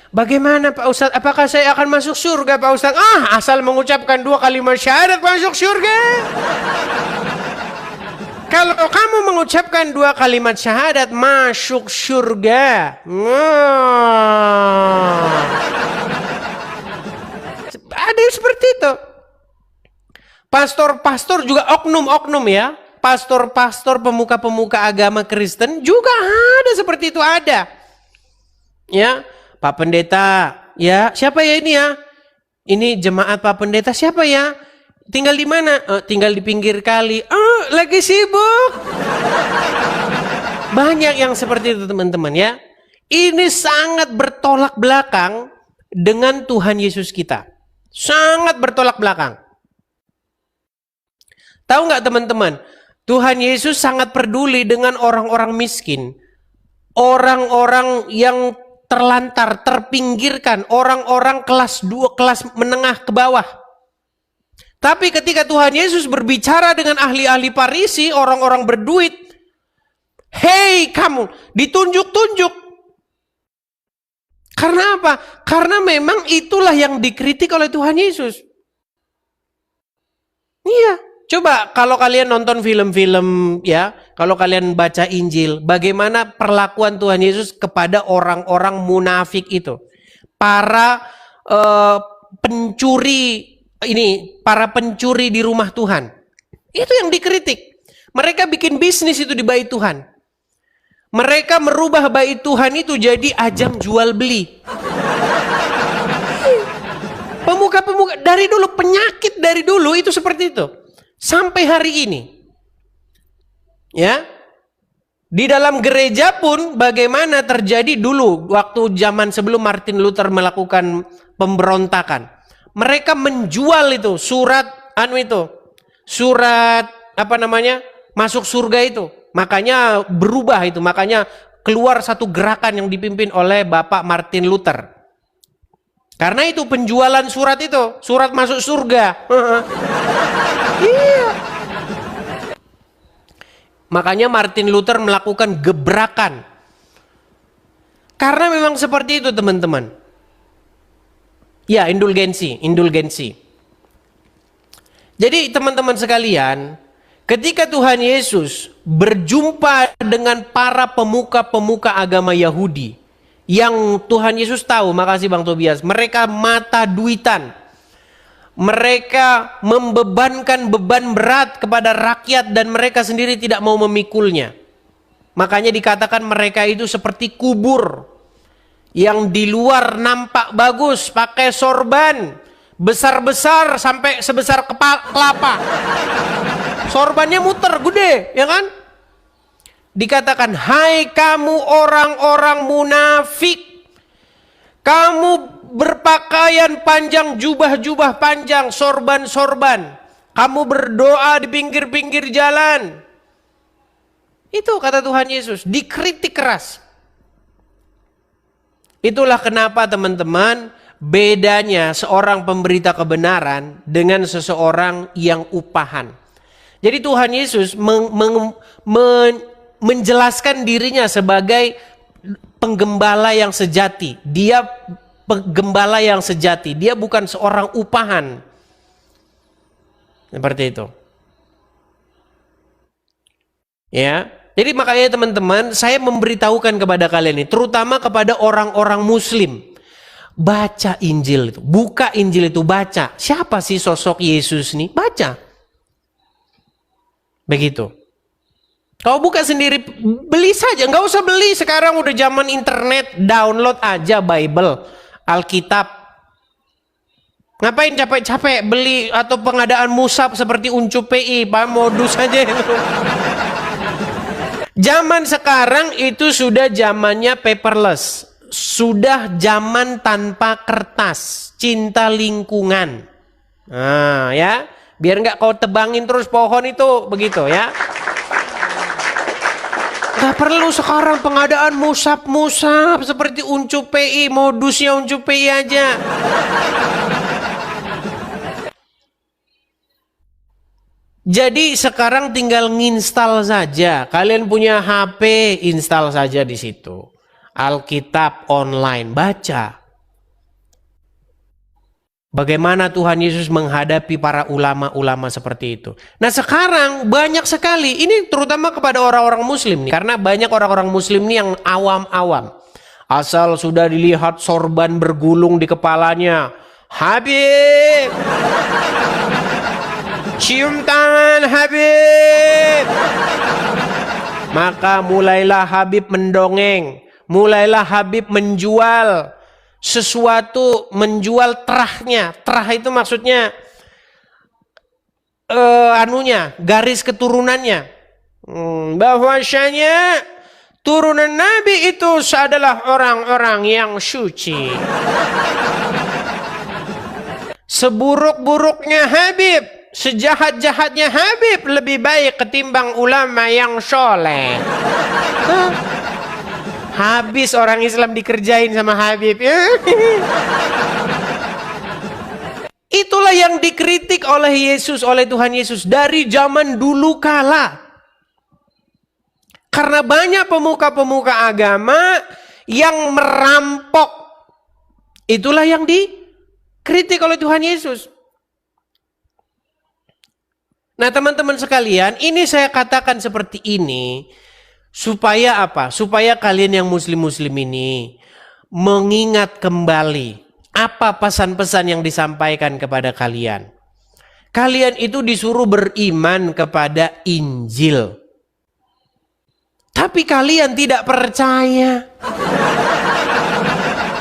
Bagaimana Pak Ustadz? Apakah saya akan masuk surga Pak Ustadz? Asal mengucapkan 2 kalimat syahadat masuk surga. Kalau kamu mengucapkan 2 kalimat syahadat masuk surga. Ada yang seperti itu. Pastor-pastor juga oknum-oknum ya. Pastor-pastor pemuka-pemuka agama Kristen juga ada seperti itu, ada. Ya, Pak Pendeta, ya, siapa ya ini ya? Ini jemaat Pak Pendeta, siapa ya? Tinggal di mana? Tinggal di pinggir kali. Lagi sibuk. Banyak yang seperti itu teman-teman ya. Ini sangat bertolak belakang dengan Tuhan Yesus kita. Sangat bertolak belakang. Tahu nggak teman-teman? Tuhan Yesus sangat peduli dengan orang-orang miskin. Orang-orang yang terlantar, terpinggirkan, orang-orang kelas 2, kelas menengah ke bawah. Tapi ketika Tuhan Yesus berbicara dengan ahli-ahli Farisi, orang-orang berduit, hei kamu, ditunjuk-tunjuk. Karena apa? Karena memang itulah yang dikritik oleh Tuhan Yesus. Iya, coba kalau kalian nonton film-film ya, kalau kalian baca Injil, bagaimana perlakuan Tuhan Yesus kepada orang-orang munafik itu. Para pencuri para pencuri di rumah Tuhan. Itu yang dikritik. Mereka bikin bisnis itu di bait Tuhan. Mereka merubah bait Tuhan itu jadi ajang jual beli. Pemuka-pemuka dari dulu, penyakit dari dulu itu seperti itu. Sampai hari ini. Ya. Di dalam gereja pun bagaimana terjadi dulu waktu zaman sebelum Martin Luther melakukan pemberontakan. Mereka menjual itu surat masuk surga itu. Makanya berubah itu, makanya keluar satu gerakan yang dipimpin oleh Bapak Martin Luther. Karena itu penjualan surat itu, surat masuk surga. Iya. Makanya Martin Luther melakukan gebrakan Karena memang seperti itu teman-teman. Ya, indulgensi. Jadi teman-teman sekalian, ketika Tuhan Yesus berjumpa dengan para pemuka-pemuka agama Yahudi, yang Tuhan Yesus tahu, makasih Bang Tobias, mereka mata duitan. Mereka membebankan beban berat kepada rakyat dan mereka sendiri tidak mau memikulnya. Makanya dikatakan mereka itu seperti kubur yang di luar nampak bagus, pakai sorban besar-besar sampai sebesar kelapa. Sorbannya muter gede, ya kan? Dikatakan, hai kamu orang-orang munafik, kamu berpakaian panjang, jubah-jubah panjang, sorban-sorban, kamu berdoa di pinggir-pinggir jalan. Itu kata Tuhan Yesus, dikritik keras. Itulah kenapa teman-teman, bedanya seorang pemberita kebenaran dengan seseorang yang upahan. Jadi Tuhan Yesus menjelaskan dirinya sebagai penggembala yang sejati. Dia penggembala yang sejati. Dia bukan seorang upahan. Seperti itu. Ya. Jadi makanya teman-teman, saya memberitahukan kepada kalian ini, terutama kepada orang-orang muslim. Baca Injil itu. Buka Injil itu, baca. Siapa sih sosok Yesus nih? Baca. Begitu. Kau buka sendiri, beli saja, nggak usah beli. Sekarang udah zaman internet, download aja Bible, Alkitab. Ngapain capek-capek beli atau pengadaan musab seperti Uncup PI, Pak, modus aja itu. Zaman sekarang itu sudah zamannya paperless, sudah zaman tanpa kertas, cinta lingkungan. Nah, ya, biar nggak kau tebangin terus pohon itu, begitu ya. Gak perlu sekarang pengadaan musab-musab seperti Uncup PI, modusnya Uncup PI aja. Jadi sekarang tinggal nginstal saja. Kalian punya HP, install saja di situ. Alkitab online, baca. Bagaimana Tuhan Yesus menghadapi para ulama-ulama seperti itu. Nah sekarang banyak sekali, ini terutama kepada orang-orang muslim nih. Karena banyak orang-orang muslim nih yang awam-awam. Asal sudah dilihat sorban bergulung di kepalanya, Habib, cium tangan Habib. Maka mulailah Habib mendongeng. Mulailah Habib menjual sesuatu, menjual terahnya. Terah itu maksudnya garis keturunannya. Bahwasanya turunan Nabi itu adalah orang-orang yang suci. Seburuk-buruknya Habib, sejahat-jahatnya Habib lebih baik ketimbang ulama yang soleh. Habis orang Islam dikerjain sama Habib. Itulah yang dikritik oleh Yesus, oleh Tuhan Yesus dari zaman dulu kala. Karena banyak pemuka-pemuka agama yang merampok. Itulah yang dikritik oleh Tuhan Yesus. Nah teman-teman sekalian, ini saya katakan seperti ini supaya apa? Supaya kalian yang muslim-muslim ini mengingat kembali apa pesan-pesan yang disampaikan kepada kalian. Kalian itu disuruh beriman kepada Injil. Tapi kalian tidak percaya.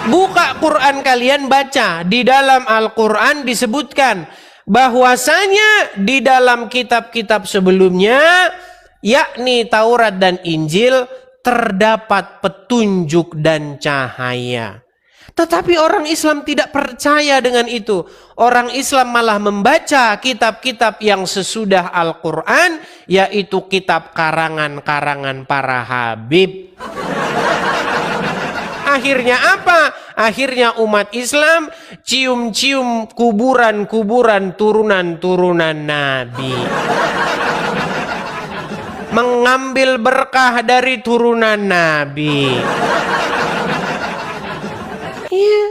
Buka Quran kalian, baca. Di dalam Al-Quran disebutkan bahwasanya di dalam kitab-kitab sebelumnya, yakni Taurat dan Injil, terdapat petunjuk dan cahaya. Tetapi orang Islam tidak percaya dengan itu. Orang Islam malah membaca kitab-kitab yang sesudah Al-Quran, yaitu kitab karangan-karangan para Habib. Akhirnya apa? Akhirnya umat Islam cium-cium kuburan-kuburan turunan-turunan Nabi. Mengambil berkah dari turunan Nabi. Iya.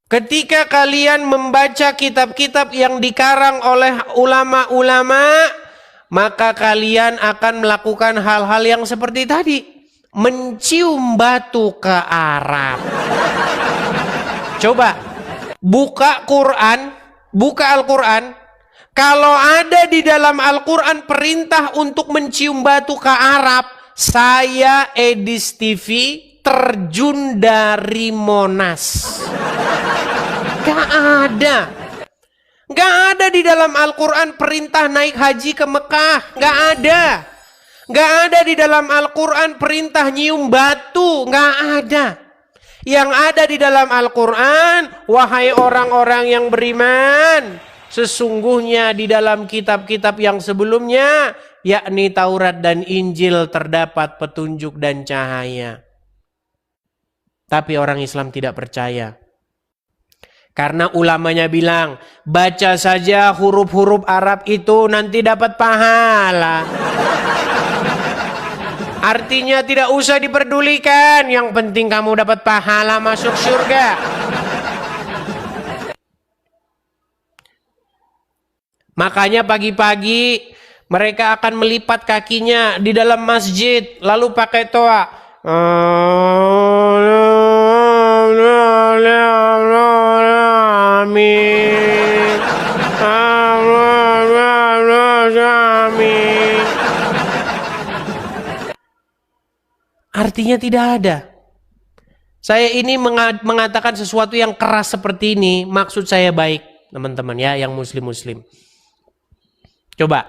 Ketika kalian membaca kitab-kitab yang dikarang oleh ulama-ulama, maka kalian akan melakukan hal-hal yang seperti tadi. Mencium batu ke Arab. Coba buka Quran, buka Al-Quran. Kalau ada di dalam Al-Quran perintah untuk mencium batu ke Arab, saya Edis TV terjun dari Monas. Gak ada. Gak ada di dalam Al-Quran perintah naik haji ke Mekah. Gak ada. Gak ada di dalam Al-Quran perintah nyium batu. Gak ada. Yang ada di dalam Al-Quran, wahai orang-orang yang beriman, sesungguhnya di dalam kitab-kitab yang sebelumnya, yakni Taurat dan Injil, terdapat petunjuk dan cahaya. Tapi orang Islam tidak percaya. Karena ulamanya bilang, baca saja huruf-huruf Arab itu nanti dapat pahala. Artinya tidak usah diperdulikan, yang penting kamu dapat pahala masuk surga. Makanya pagi-pagi mereka akan melipat kakinya di dalam masjid, lalu pakai toa. Amin. Amin. Artinya tidak ada. Saya ini mengatakan sesuatu yang keras seperti ini, maksud saya baik, teman-teman ya, yang muslim-muslim. Coba.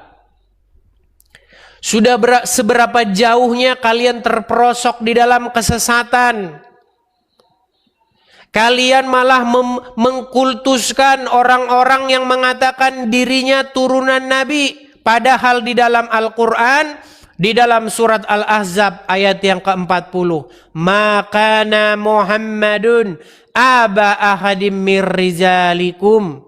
Sudah seberapa jauhnya kalian terperosok di dalam kesesatan? Kalian malah mengkultuskan orang-orang yang mengatakan dirinya turunan Nabi. Padahal di dalam Al-Quran, di dalam surat Al-Ahzab ayat yang ke-40. Makana Muhammadun aba ahadim mir rizalikum.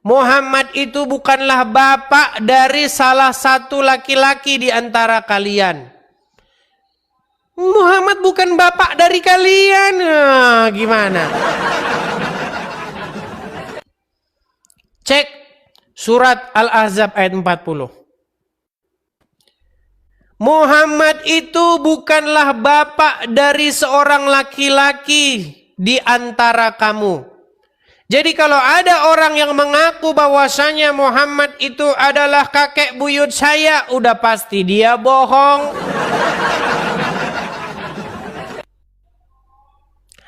Muhammad itu bukanlah bapak dari salah satu laki-laki di antara kalian. Muhammad bukan bapak dari kalian. Gimana? Cek surat Al-Ahzab ayat 40. Muhammad itu bukanlah bapak dari seorang laki-laki di antara kamu. Jadi kalau ada orang yang mengaku bahwasanya Muhammad itu adalah kakek buyut saya, udah pasti dia bohong.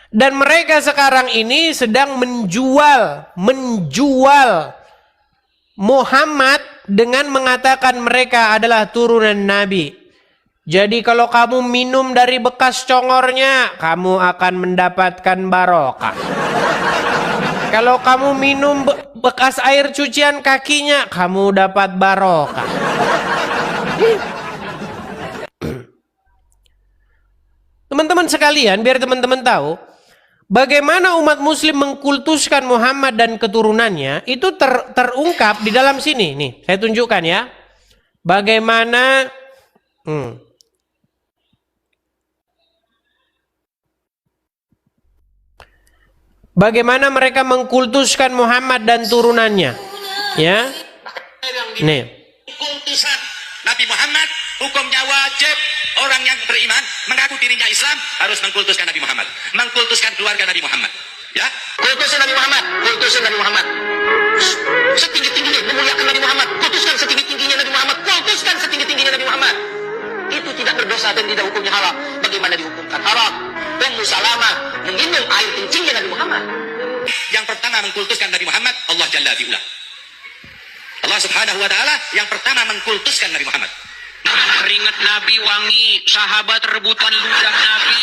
Dan mereka sekarang ini sedang menjual Muhammad dengan mengatakan mereka adalah turunan Nabi. Jadi kalau kamu minum dari bekas congornya, kamu akan mendapatkan barokah. Kalau kamu minum bekas air cucian kakinya, kamu dapat barokah. Teman-teman sekalian, biar teman-teman tahu, bagaimana umat muslim mengkultuskan Muhammad dan keturunannya, itu terungkap di dalam sini. Nih, saya tunjukkan ya. Bagaimana bagaimana mereka mengkultuskan Muhammad dan turunannya. Ya. Nih. Kultusan Nabi Muhammad, hukumnya wajib orang yang beriman mengaku dirinya Islam harus mengkultuskan Nabi Muhammad, mengkultuskan keluarga Nabi Muhammad. Ya, kultuskan Nabi Muhammad, kultuskan Nabi Muhammad. Setinggi-tingginya memuliakan Nabi Muhammad, kultuskan setinggi-tingginya Nabi Muhammad, kultuskan setinggi-tingginya Nabi Muhammad. Itu tidak berdosa dan tidak hukumnya haram. Bagaimana dihukumkan haram? Ummu Salamah meminum air kencingnya Nabi Muhammad. Yang pertama mengkultuskan Nabi Muhammad, Allah Jalla diulang. Allah Subhanahu wa taala yang pertama mengkultuskan Nabi Muhammad. Keringat Nabi wangi, sahabat rebutan ludah Nabi.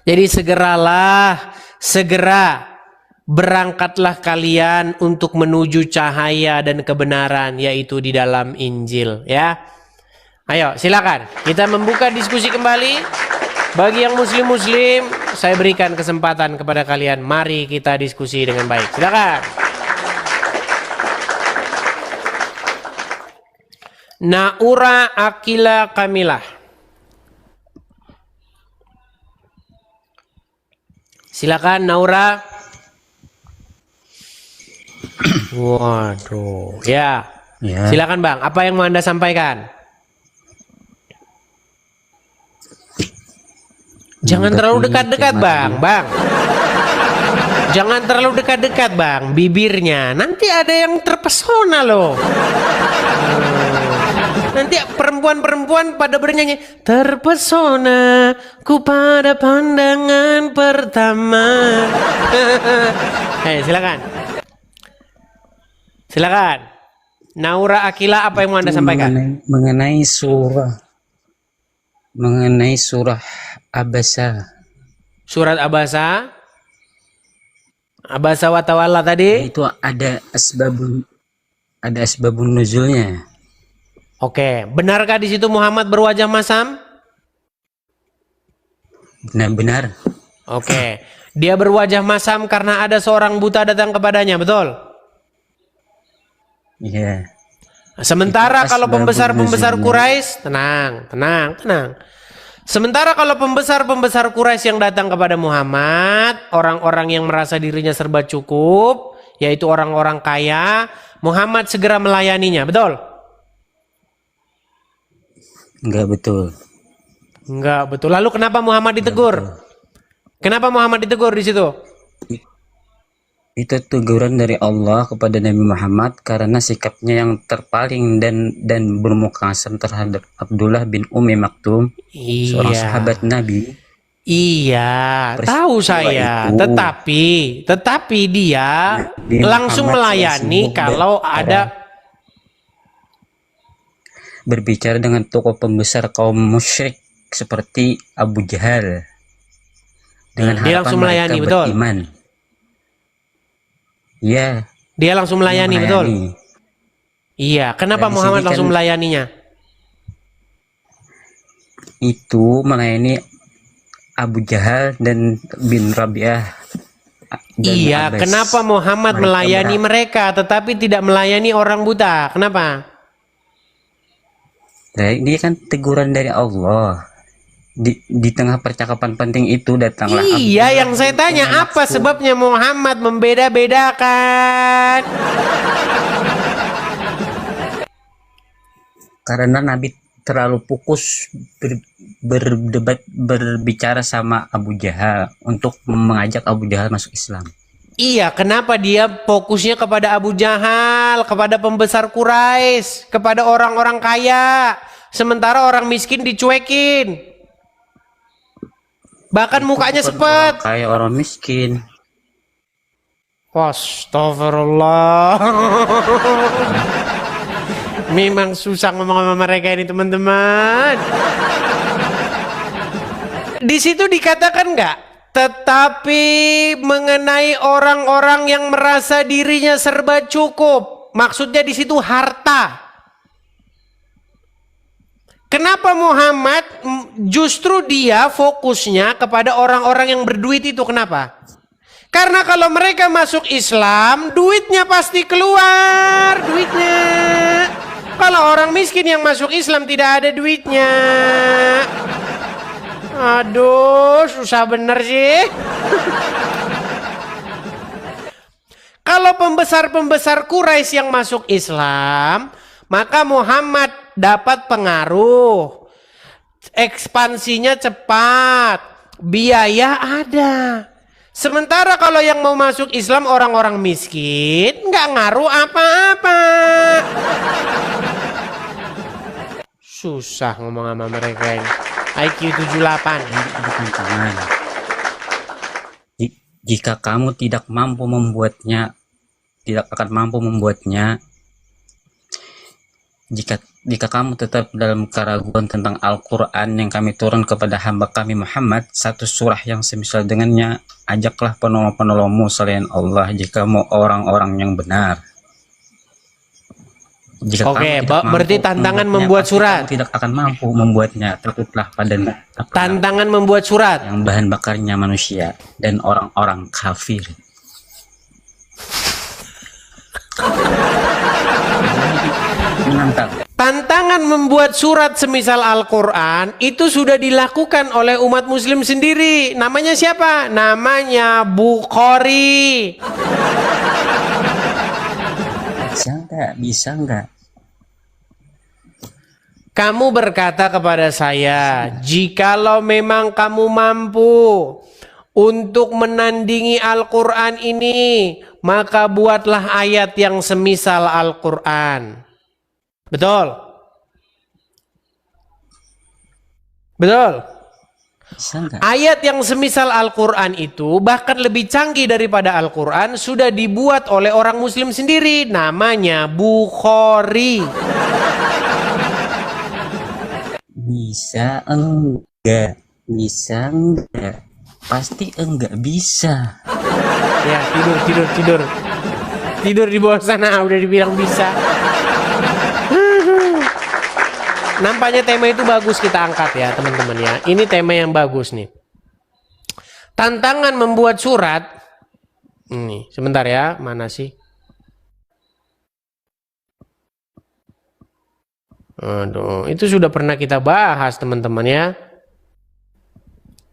Jadi segera berangkatlah kalian untuk menuju cahaya dan kebenaran, yaitu di dalam Injil, ya. Ayo, silakan kita membuka diskusi kembali. Bagi yang muslim-muslim, saya berikan kesempatan kepada kalian. Mari kita diskusi dengan baik. Silakan. Naura Akila Kamilah. Silakan Naura. Waduh, ya. Silakan Bang, apa yang mau Anda sampaikan? Jangan terlalu dekat-dekat Bang. Jangan terlalu dekat-dekat Bang, bibirnya. Nanti ada yang terpesona loh. Nanti perempuan-perempuan pada bernyanyi, terpesona ku pada pandangan pertama. Silakan. Silakan. Naura Akila, apa yang mau Anda sampaikan? Mengenai surah Abasa. Surat Abasa. Abasa wa tawalla tadi. Itu ada asbabun nuzulnya. Oke, benarkah di situ Muhammad berwajah masam? Benar. Oke, dia berwajah masam karena ada seorang buta datang kepadanya, betul? Iya. Sementara kalau pembesar-pembesar Quraisy, tenang. Sementara kalau pembesar-pembesar Quraisy yang datang kepada Muhammad, orang-orang yang merasa dirinya serba cukup, yaitu orang-orang kaya, Muhammad segera melayaninya, betul? Enggak betul. Lalu kenapa Muhammad ditegur? Kenapa Muhammad ditegur di situ? Itu teguran dari Allah kepada Nabi Muhammad karena sikapnya yang terpaling dan bermuka asam terhadap Abdullah bin Ummi Maktum, seorang sahabat Nabi. Iya, tahu saya. Tetapi dia langsung melayani kalau ada berbicara dengan tokoh pembesar kaum musyrik seperti Abu Jahal dengan dia langsung melayani, betul? Beriman. Iya. Dia langsung melayani, betul? Iya. Kenapa Muhammad langsung melayaninya? Itu melayani Abu Jahal dan bin Rabi'ah. Iya. Kenapa Muhammad melayani mereka tetapi tidak melayani orang buta? Kenapa? Nah, ini kan teguran dari Allah. Di tengah percakapan penting itu datanglah. Iya, yang saya tanya apa sebabnya Muhammad membeda-bedakan? Karena Nabi terlalu fokus berbicara sama Abu Jahal untuk mengajak Abu Jahal masuk Islam. Iya, kenapa dia fokusnya kepada Abu Jahal, kepada pembesar Quraisy, kepada orang-orang kaya, sementara orang miskin dicuekin. Bahkan mukanya sepet. Kayak orang miskin. Astagfirullah. Memang susah ngomong sama mereka ini, teman-teman. Di situ dikatakan nggak? Tetapi mengenai orang-orang yang merasa dirinya serba cukup, maksudnya di situ harta. Kenapa Muhammad justru dia fokusnya kepada orang-orang yang berduit itu? Kenapa? Karena kalau mereka masuk Islam, duitnya pasti keluar, duitnya. Kalau orang miskin yang masuk Islam tidak ada duitnya. Aduh, susah bener sih. Kalau pembesar-pembesar Quraisy yang masuk Islam, maka Muhammad dapat pengaruh. Ekspansinya cepat, biaya ada. Sementara kalau yang mau masuk Islam orang-orang miskin, nggak ngaruh apa-apa. Susah ngomong sama mereka ini. IQ 78. Ada tantangan. Jika kamu tidak mampu membuatnya, tidak akan mampu membuatnya. Jika kamu tetap dalam keraguan tentang Al-Quran yang kami turun kepada hamba kami Muhammad, satu surah yang semisal dengannya, ajaklah penolong-penolongmu selain Allah jika mau orang-orang yang benar. Jika Oke, berarti tantangan membuat surat. Kamu tidak akan mampu membuatnya, takutlah pada tantangan membuat surat yang bahan bakarnya manusia dan orang-orang kafir. Menantang. Tantangan membuat surat semisal Al-Quran itu sudah dilakukan oleh umat muslim sendiri. Namanya siapa? Namanya Bukhari. Bisa nggak? Bisa nggak? Kamu berkata kepada saya, jikalau memang kamu mampu untuk menandingi Al-Quran ini, maka buatlah ayat yang semisal Al-Quran. Betul? Betul? Ayat yang semisal Al-Quran itu bahkan lebih canggih daripada Al-Quran sudah dibuat oleh orang muslim sendiri. Namanya Bukhari. Bisa enggak? Bisa enggak? Pasti enggak bisa. Ya, tidur. Tidur di bawah sana udah dibilang bisa. Nampaknya tema itu bagus kita angkat ya teman-teman ya. Ini tema yang bagus nih. Tantangan membuat surat. Ini sebentar ya, mana sih? Aduh, itu sudah pernah kita bahas teman-teman ya.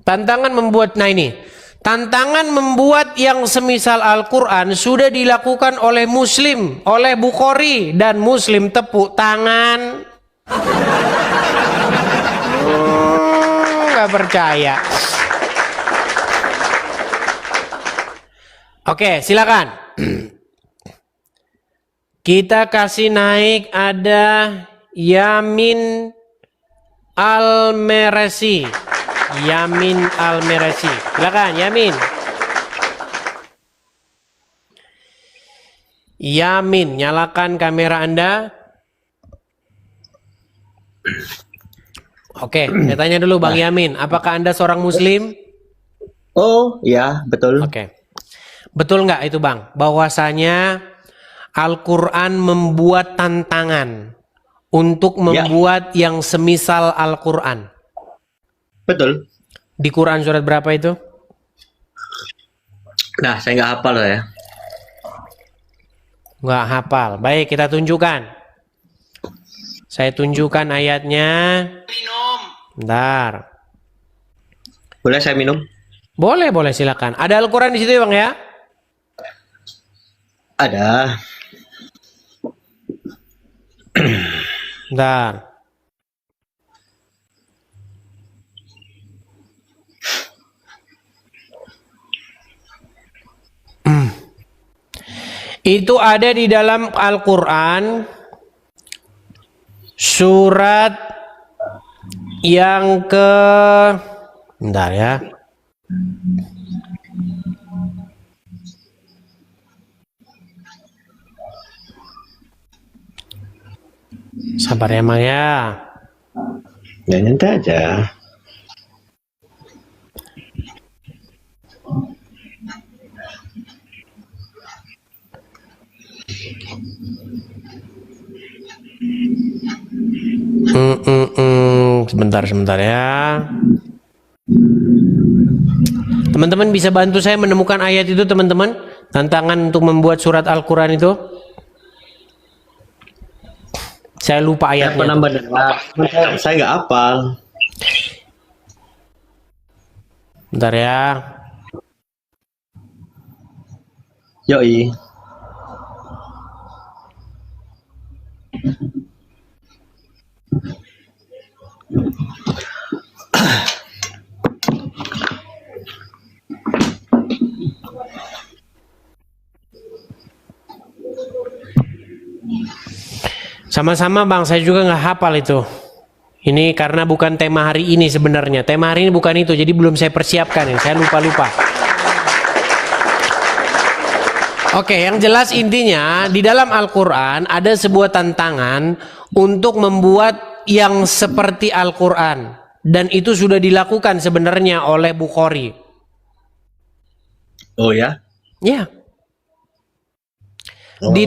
Tantangan membuat, nah ini. Tantangan membuat yang semisal Al-Quran sudah dilakukan oleh Muslim, oleh Bukhari, dan Muslim tepuk tangan. Nggak percaya. Oke, silakan. Kita kasih naik ada Yamin Al-Meresi. Yamin Al-Meresi. Silakan Yamin. Yamin, nyalakan kamera Anda. Oke, saya tanya dulu Bang Yamin, apakah Anda seorang Muslim? Oh, ya, betul. Oke. Betul nggak itu Bang, bahwasanya Al-Quran membuat tantangan untuk membuat yang semisal Al-Quran? Betul. Di Quran surat berapa itu? Nah, saya nggak hafal loh ya. Nggak hafal. Baik, kita tunjukkan. Saya tunjukkan ayatnya. Bentar. Boleh saya minum? Boleh, silakan. Ada Al-Quran di situ ya Bang ya? Ada. Bentar. Itu ada di dalam Al-Quran surat yang ke, bentar ya. Sabar ya Mang ya. Ya nanti aja. Sebentar ya. Teman-teman bisa bantu saya menemukan ayat itu teman-teman. Tantangan untuk membuat surat Al-Quran itu. Saya lupa ayatnya. Saya nggak hafal. Bentar ya. Yoi. Sama-sama Bang, saya juga nggak hafal itu. Ini karena bukan tema hari ini sebenarnya. Tema hari ini bukan itu, jadi belum saya persiapkan ya. Saya lupa. Oke, yang jelas intinya di dalam Al-Quran ada sebuah tantangan untuk membuat yang seperti Al-Quran. Dan itu sudah dilakukan sebenarnya oleh Bukhari. Oh ya? Ya. Di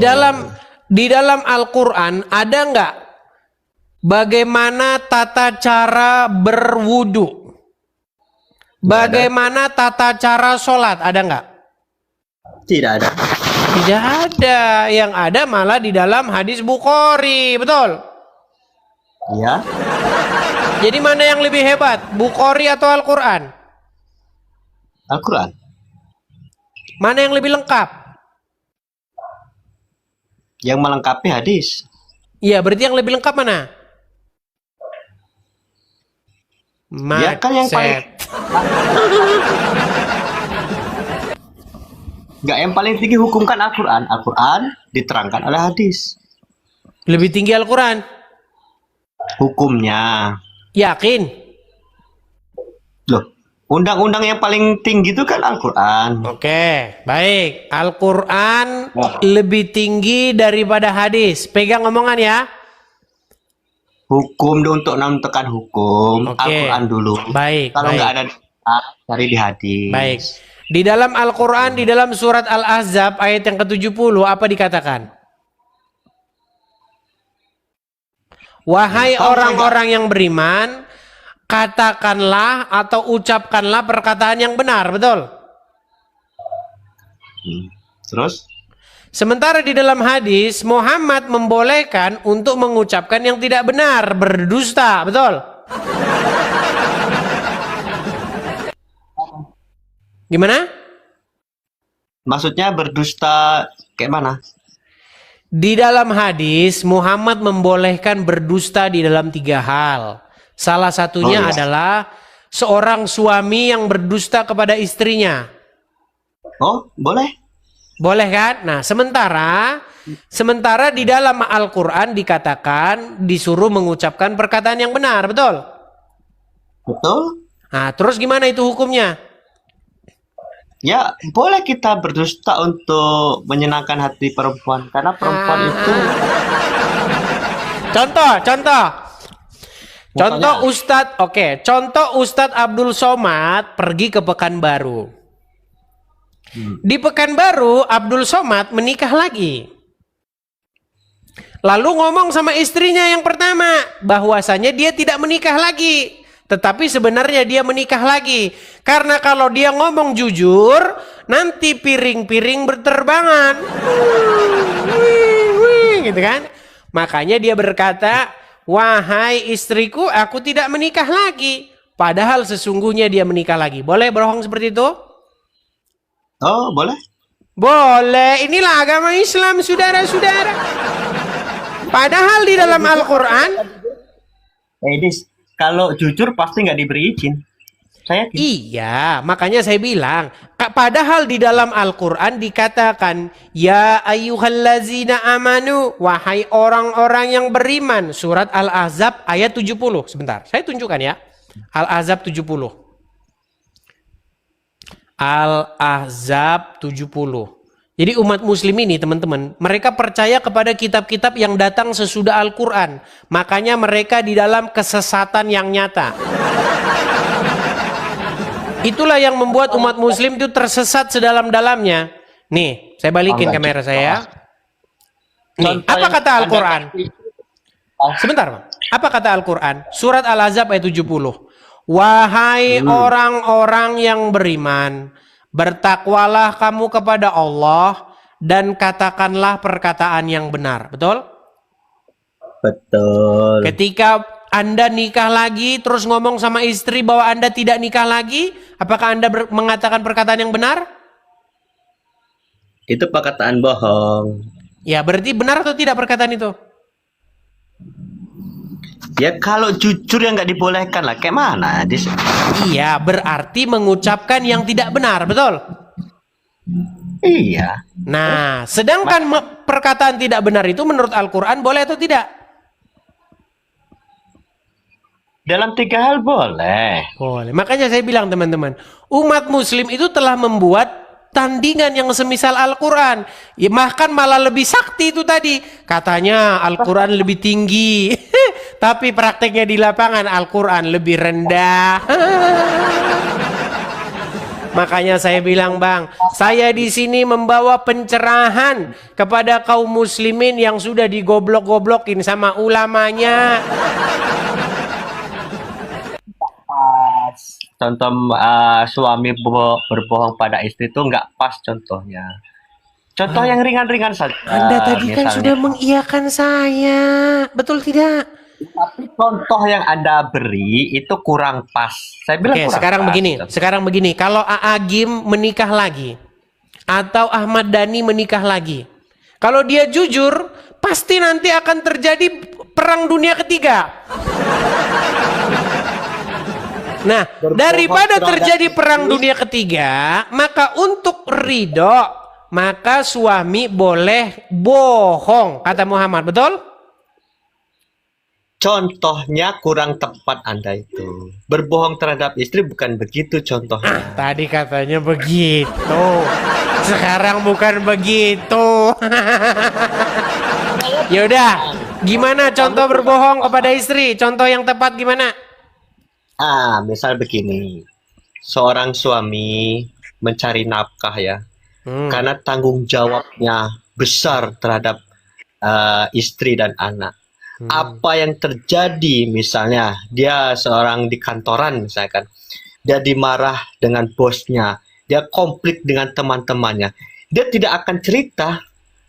dalam Al-Quran ada nggak bagaimana tata cara berwudu? Bagaimana tata cara sholat? Ada nggak? Tidak ada. Tidak ada. Yang ada malah di dalam hadis Bukhari, betul? Iya. Jadi mana yang lebih hebat, Bukhari atau Al-Quran? Al-Quran. Mana yang lebih lengkap? Yang melengkapi hadis. Iya, berarti yang lebih lengkap mana? Ya kan yang paling Enggak, yang paling tinggi hukumkan Al-Quran. Al-Quran diterangkan oleh hadis. Lebih tinggi Al-Quran? Hukumnya. Yakin? Loh, undang-undang yang paling tinggi itu kan Al-Quran. Oke, baik. Al-Quran lebih tinggi daripada hadis. Pegang omongan ya. Hukum untuk menentukan hukum. Al-Quran dulu. Baik. Kalau baik. nggak ada cari di hadis. Baik. Di dalam Al-Quran, di dalam surat Al-Ahzab ayat yang ke-70 apa dikatakan? Wahai orang-orang yang beriman, katakanlah atau ucapkanlah perkataan yang benar, betul? Terus? Sementara di dalam hadis, Muhammad membolehkan untuk mengucapkan yang tidak benar, berdusta, betul? Gimana? Maksudnya berdusta kayak mana? Di dalam hadis, Muhammad membolehkan berdusta di dalam 3 hal. Salah satunya adalah seorang suami yang berdusta kepada istrinya. Oh, boleh? Boleh kan? Nah, sementara di dalam Al-Quran dikatakan disuruh mengucapkan perkataan yang benar, betul? Betul. Nah, terus gimana itu hukumnya? Ya, boleh kita berdusta untuk menyenangkan hati perempuan. Karena perempuan itu... Contoh Ustadz, contoh Ustadz Abdul Somad pergi ke Pekanbaru. Di Pekanbaru, Abdul Somad menikah lagi. Lalu ngomong sama istrinya yang pertama, bahwasanya dia tidak menikah lagi. Tetapi sebenarnya dia menikah lagi. Karena kalau dia ngomong jujur, nanti piring-piring berterbangan. Gitu kan? Makanya dia berkata, wahai istriku, aku tidak menikah lagi. Padahal sesungguhnya dia menikah lagi. Boleh berbohong seperti itu? Oh, boleh. Boleh. Inilah agama Islam, saudara-saudara. Padahal di dalam Al-Quran, kalau jujur pasti nggak diberi izin. Saya tidak. Iya, makanya saya bilang, padahal di dalam Al-Quran dikatakan, ya ayyuhallazina amanu, wahai orang-orang yang beriman. Surat Al-Ahzab ayat 70. Sebentar, saya tunjukkan ya. Al-Ahzab 70. Al-Ahzab 70. Jadi umat muslim ini teman-teman, mereka percaya kepada kitab-kitab yang datang sesudah Al-Quran. Makanya mereka di dalam kesesatan yang nyata. Itulah yang membuat umat muslim itu tersesat sedalam-dalamnya. Nih, saya balikin kamera saya. Nih, apa kata Al-Quran? Sebentar, Bang. Apa kata Al-Quran? Surat Al-Ahzab ayat 70. Wahai orang-orang yang beriman, bertakwalah kamu kepada Allah dan katakanlah perkataan yang benar. Betul? Betul. Ketika Anda nikah lagi terus ngomong sama istri bahwa Anda tidak nikah lagi, apakah Anda mengatakan perkataan yang benar? Itu perkataan bohong. Ya, berarti benar atau tidak perkataan itu? Ya kalau jujur yang nggak dibolehkan lah, kayak mana? Iya, berarti mengucapkan yang tidak benar, betul? Iya. Nah, sedangkan perkataan tidak benar itu menurut Al-Quran boleh atau tidak? Dalam 3 hal boleh. Boleh. Makanya saya bilang teman-teman, umat muslim itu telah membuat tandingan yang semisal Al-Quran. Ya, bahkan malah lebih sakti itu tadi. Katanya Al-Quran lebih tinggi. Tapi prakteknya di lapangan Al-Quran lebih rendah. Makanya saya bilang, Bang, saya di sini membawa pencerahan kepada kaum muslimin yang sudah digoblok-goblokin sama ulamanya. Contoh suami berbohong pada istri itu nggak pas contohnya. Contoh yang ringan-ringan saja. Anda tadi kan misalnya. sudah mengiyakan saya. Betul tidak? Tapi contoh yang Anda beri itu kurang pas. Saya bilang Oke, kurang pas. sekarang begini. Kalau Agim menikah lagi atau Ahmad Dhani menikah lagi, kalau dia jujur, pasti nanti akan terjadi perang dunia ketiga. Nah, daripada terjadi perang dunia ketiga, maka untuk ridho, maka suami boleh bohong, kata Muhammad, betul? Contohnya kurang tepat Anda itu. Berbohong terhadap istri bukan begitu contohnya. Tadi katanya begitu. Sekarang bukan begitu. Yaudah, gimana contoh berbohong kepada istri? Contoh yang tepat gimana? Misal begini. Seorang suami mencari nafkah ya. Karena tanggung jawabnya besar terhadap istri dan anak. Apa yang terjadi misalnya dia seorang di kantoran misalkan, dia dimarah dengan bosnya, dia konflik dengan teman-temannya, dia tidak akan cerita.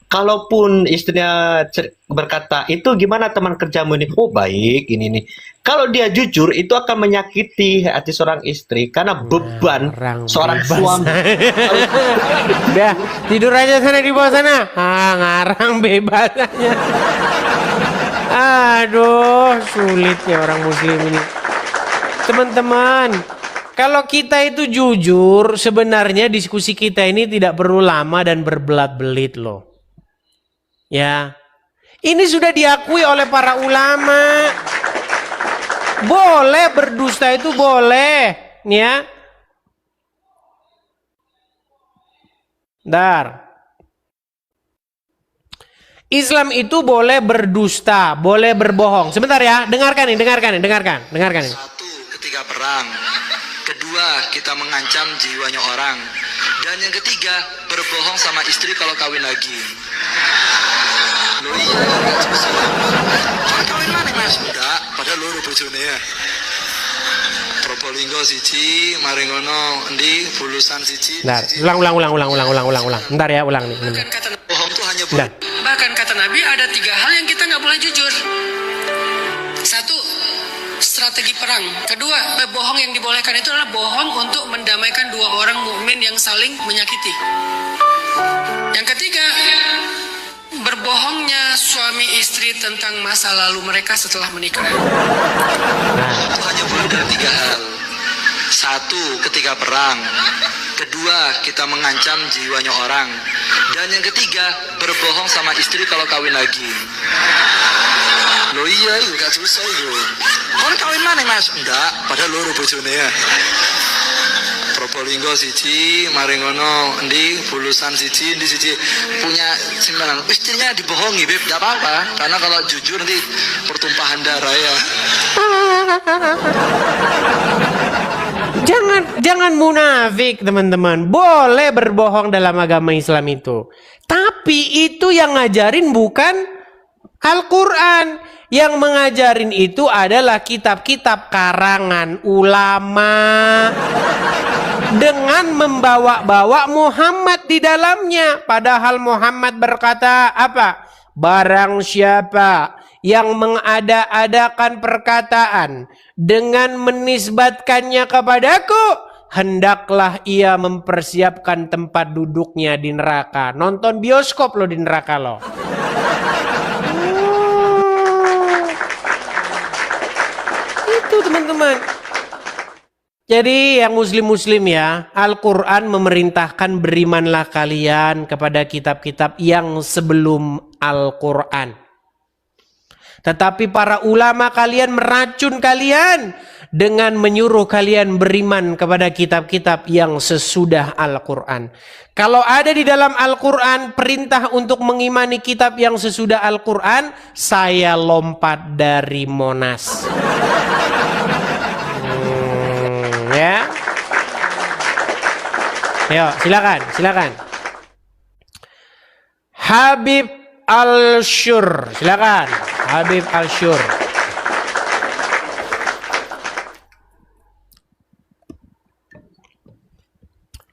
Kalaupun istrinya berkata, itu gimana teman kerjamu ini? Oh baik, ini nih. Kalau dia jujur, itu akan menyakiti hati seorang istri karena beban seorang suami. Udah, tidur aja sana di bawah sana. Ngarang bebas aja. Aduh, sulitnya orang muslim ini. Teman-teman, kalau kita itu jujur, sebenarnya diskusi kita ini tidak perlu lama dan berbelat-belit loh. Ya, ini sudah diakui oleh para ulama. Boleh berdusta itu boleh, ya. Islam itu boleh berdusta, boleh berbohong. Sebentar ya, dengarkan. Satu, ketika perang. Kedua, kita mengancam jiwanya orang. Dan yang ketiga, berbohong sama istri kalau kawin lagi. Loh iya, kawin mana mas? Enggak, padahal loro bojone ya. Probolinggo siji, maringono endi bulusan siji. Ulang. Bentar ya, ulang nih. Bohong tuh hanya boleh. Bahkan kata Nabi ada 3 hal yang kita nggak boleh jujur. Satu, strategi perang. Kedua, bohong yang dibolehkan itu adalah bohong untuk mendamaikan 2 orang mukmin yang saling menyakiti. Yang ketiga, berbohongnya suami istri tentang masa lalu mereka setelah menikah. Itu hanya boleh dari 3 hal. Satu, ketika perang. Kedua, kita mengancam jiwanya orang. Dan yang ketiga, berbohong sama istri kalau kawin lagi. Loh iya, gak susah itu. Mau kawin mana mas? Enggak, padahal loro bojone ya. Probolinggo siji, maringono endi bulusan siji, endi siji punya simpenan. Istrinya dibohongi, Beb, enggak apa-apa. Karena kalau jujur nanti pertumpahan darah ya. Jangan munafik, teman-teman. Boleh berbohong dalam agama Islam itu. Tapi itu yang ngajarin bukan Al-Quran. Yang mengajarin itu adalah kitab-kitab karangan ulama dengan membawa-bawa Muhammad di dalamnya. Padahal Muhammad berkata apa? Barang siapa yang mengada-adakan perkataan dengan menisbatkannya kepadaku, hendaklah ia mempersiapkan tempat duduknya di neraka. Nonton bioskop lo di neraka lo. Itu teman-teman. Jadi yang muslim-muslim ya, Al-Quran memerintahkan berimanlah kalian kepada kitab-kitab yang sebelum Al-Quran. Tetapi para ulama kalian meracun kalian dengan menyuruh kalian beriman kepada kitab-kitab yang sesudah Al-Quran. Kalau ada di dalam Al-Quran perintah untuk mengimani kitab yang sesudah Al-Quran, saya lompat dari Monas. Ya. Ayo, silakan. Habib Al-Syur, silakan. Habib Al-Syur.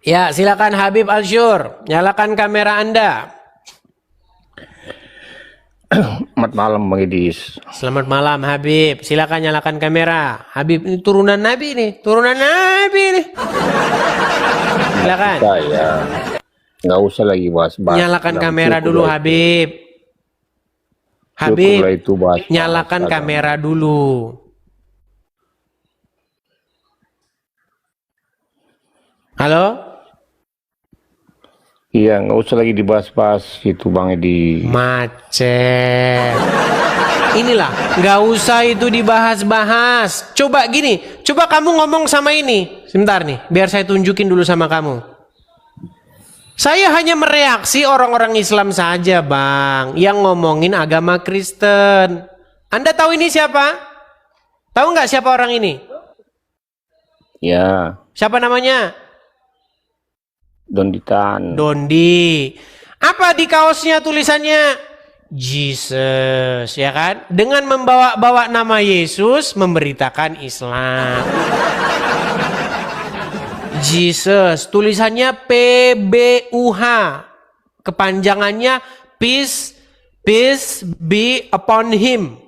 Ya, silakan Habib Al-Syur, nyalakan kamera Anda. Selamat malam Bang Idis. Selamat malam Habib, silakan nyalakan kamera. Habib ini turunan Nabi nih, turunan Nabi nih. Silakan. Ya, nggak usah lagi bahas-bahas. Nyalakan kamera dulu Habib. Habib, itu bahas nyalakan kamera dulu. Halo? Iya, nggak usah lagi dibahas-bahas itu Bang Edi. Macet. Inilah, nggak usah itu dibahas-bahas. Coba gini, coba kamu ngomong sama ini. Sebentar nih, biar saya tunjukin dulu sama kamu. Saya hanya mereaksi orang-orang Islam saja, Bang, yang ngomongin agama Kristen. Anda tahu ini siapa? Tahu nggak siapa orang ini? Ya. Siapa namanya? Donditan. Dondi. Apa di kaosnya tulisannya? Jesus, ya kan? Dengan membawa-bawa nama Yesus memberitakan Islam. Jesus, tulisannya PBUH. Kepanjangannya peace be upon him.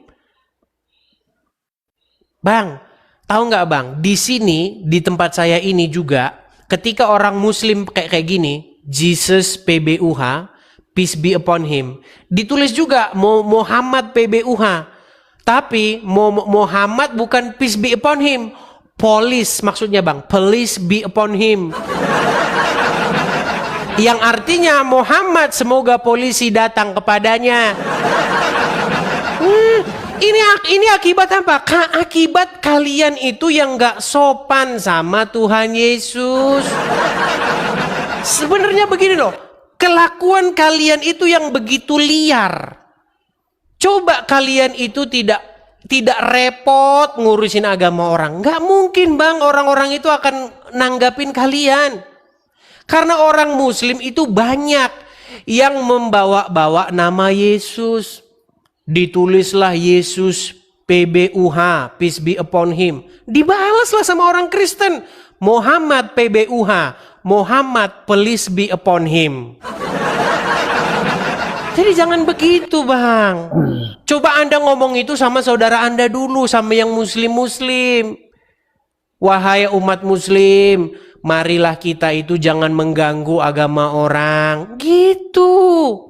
Bang, tahu nggak Bang? Di sini di tempat saya ini juga ketika orang Muslim kayak gini, Jesus PBUH, peace be upon him, ditulis juga Muhammad PBUH. Tapi Muhammad bukan peace be upon him, police maksudnya Bang, police be upon him. Yang artinya Muhammad semoga polisi datang kepadanya. Ini akibat apa? Akibat kalian itu yang gak sopan sama Tuhan Yesus. Sebenarnya begini loh, kelakuan kalian itu yang begitu liar. Coba kalian itu tidak repot ngurusin agama orang. Gak mungkin Bang, orang-orang itu akan nanggapin kalian. Karena orang Muslim itu banyak yang membawa-bawa nama Yesus. Ditulislah Yesus PBUH, peace be upon him. Dibalaslah sama orang Kristen, Muhammad PBUH, Muhammad please be upon him. Jadi jangan begitu Bang. Coba Anda ngomong itu sama saudara Anda dulu, sama yang muslim-muslim. Wahai umat muslim, marilah kita itu jangan mengganggu agama orang. Gitu.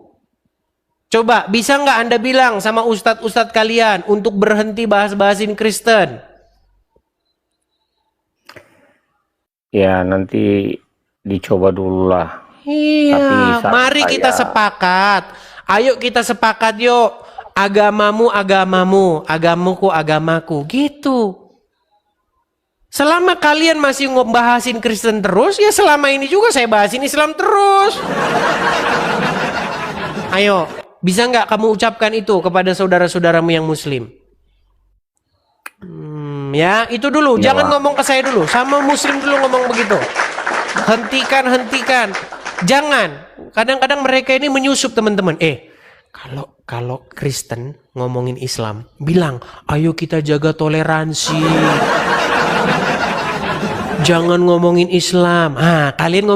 Coba bisa nggak Anda bilang sama ustadz-ustadz kalian untuk berhenti bahas-bahasin Kristen? Ya nanti dicoba dulu lah. Iya, mari kita sepakat. Ayo kita sepakat yuk. Agamamu agamamu, agamaku agamaku. Gitu. Selama kalian masih ngebahasin Kristen terus, ya selama ini juga saya bahasin Islam terus. Ayo. Bisa nggak kamu ucapkan itu kepada saudara-saudaramu yang muslim? Ya, itu dulu. Ya, jangan Pak. ngomong ke saya dulu. Sama muslim dulu ngomong begitu. Hentikan. Jangan. Kadang-kadang mereka ini menyusup teman-teman. Kalau Kristen ngomongin Islam, bilang, ayo kita jaga toleransi. Jangan ngomongin Islam. Kalian ngomong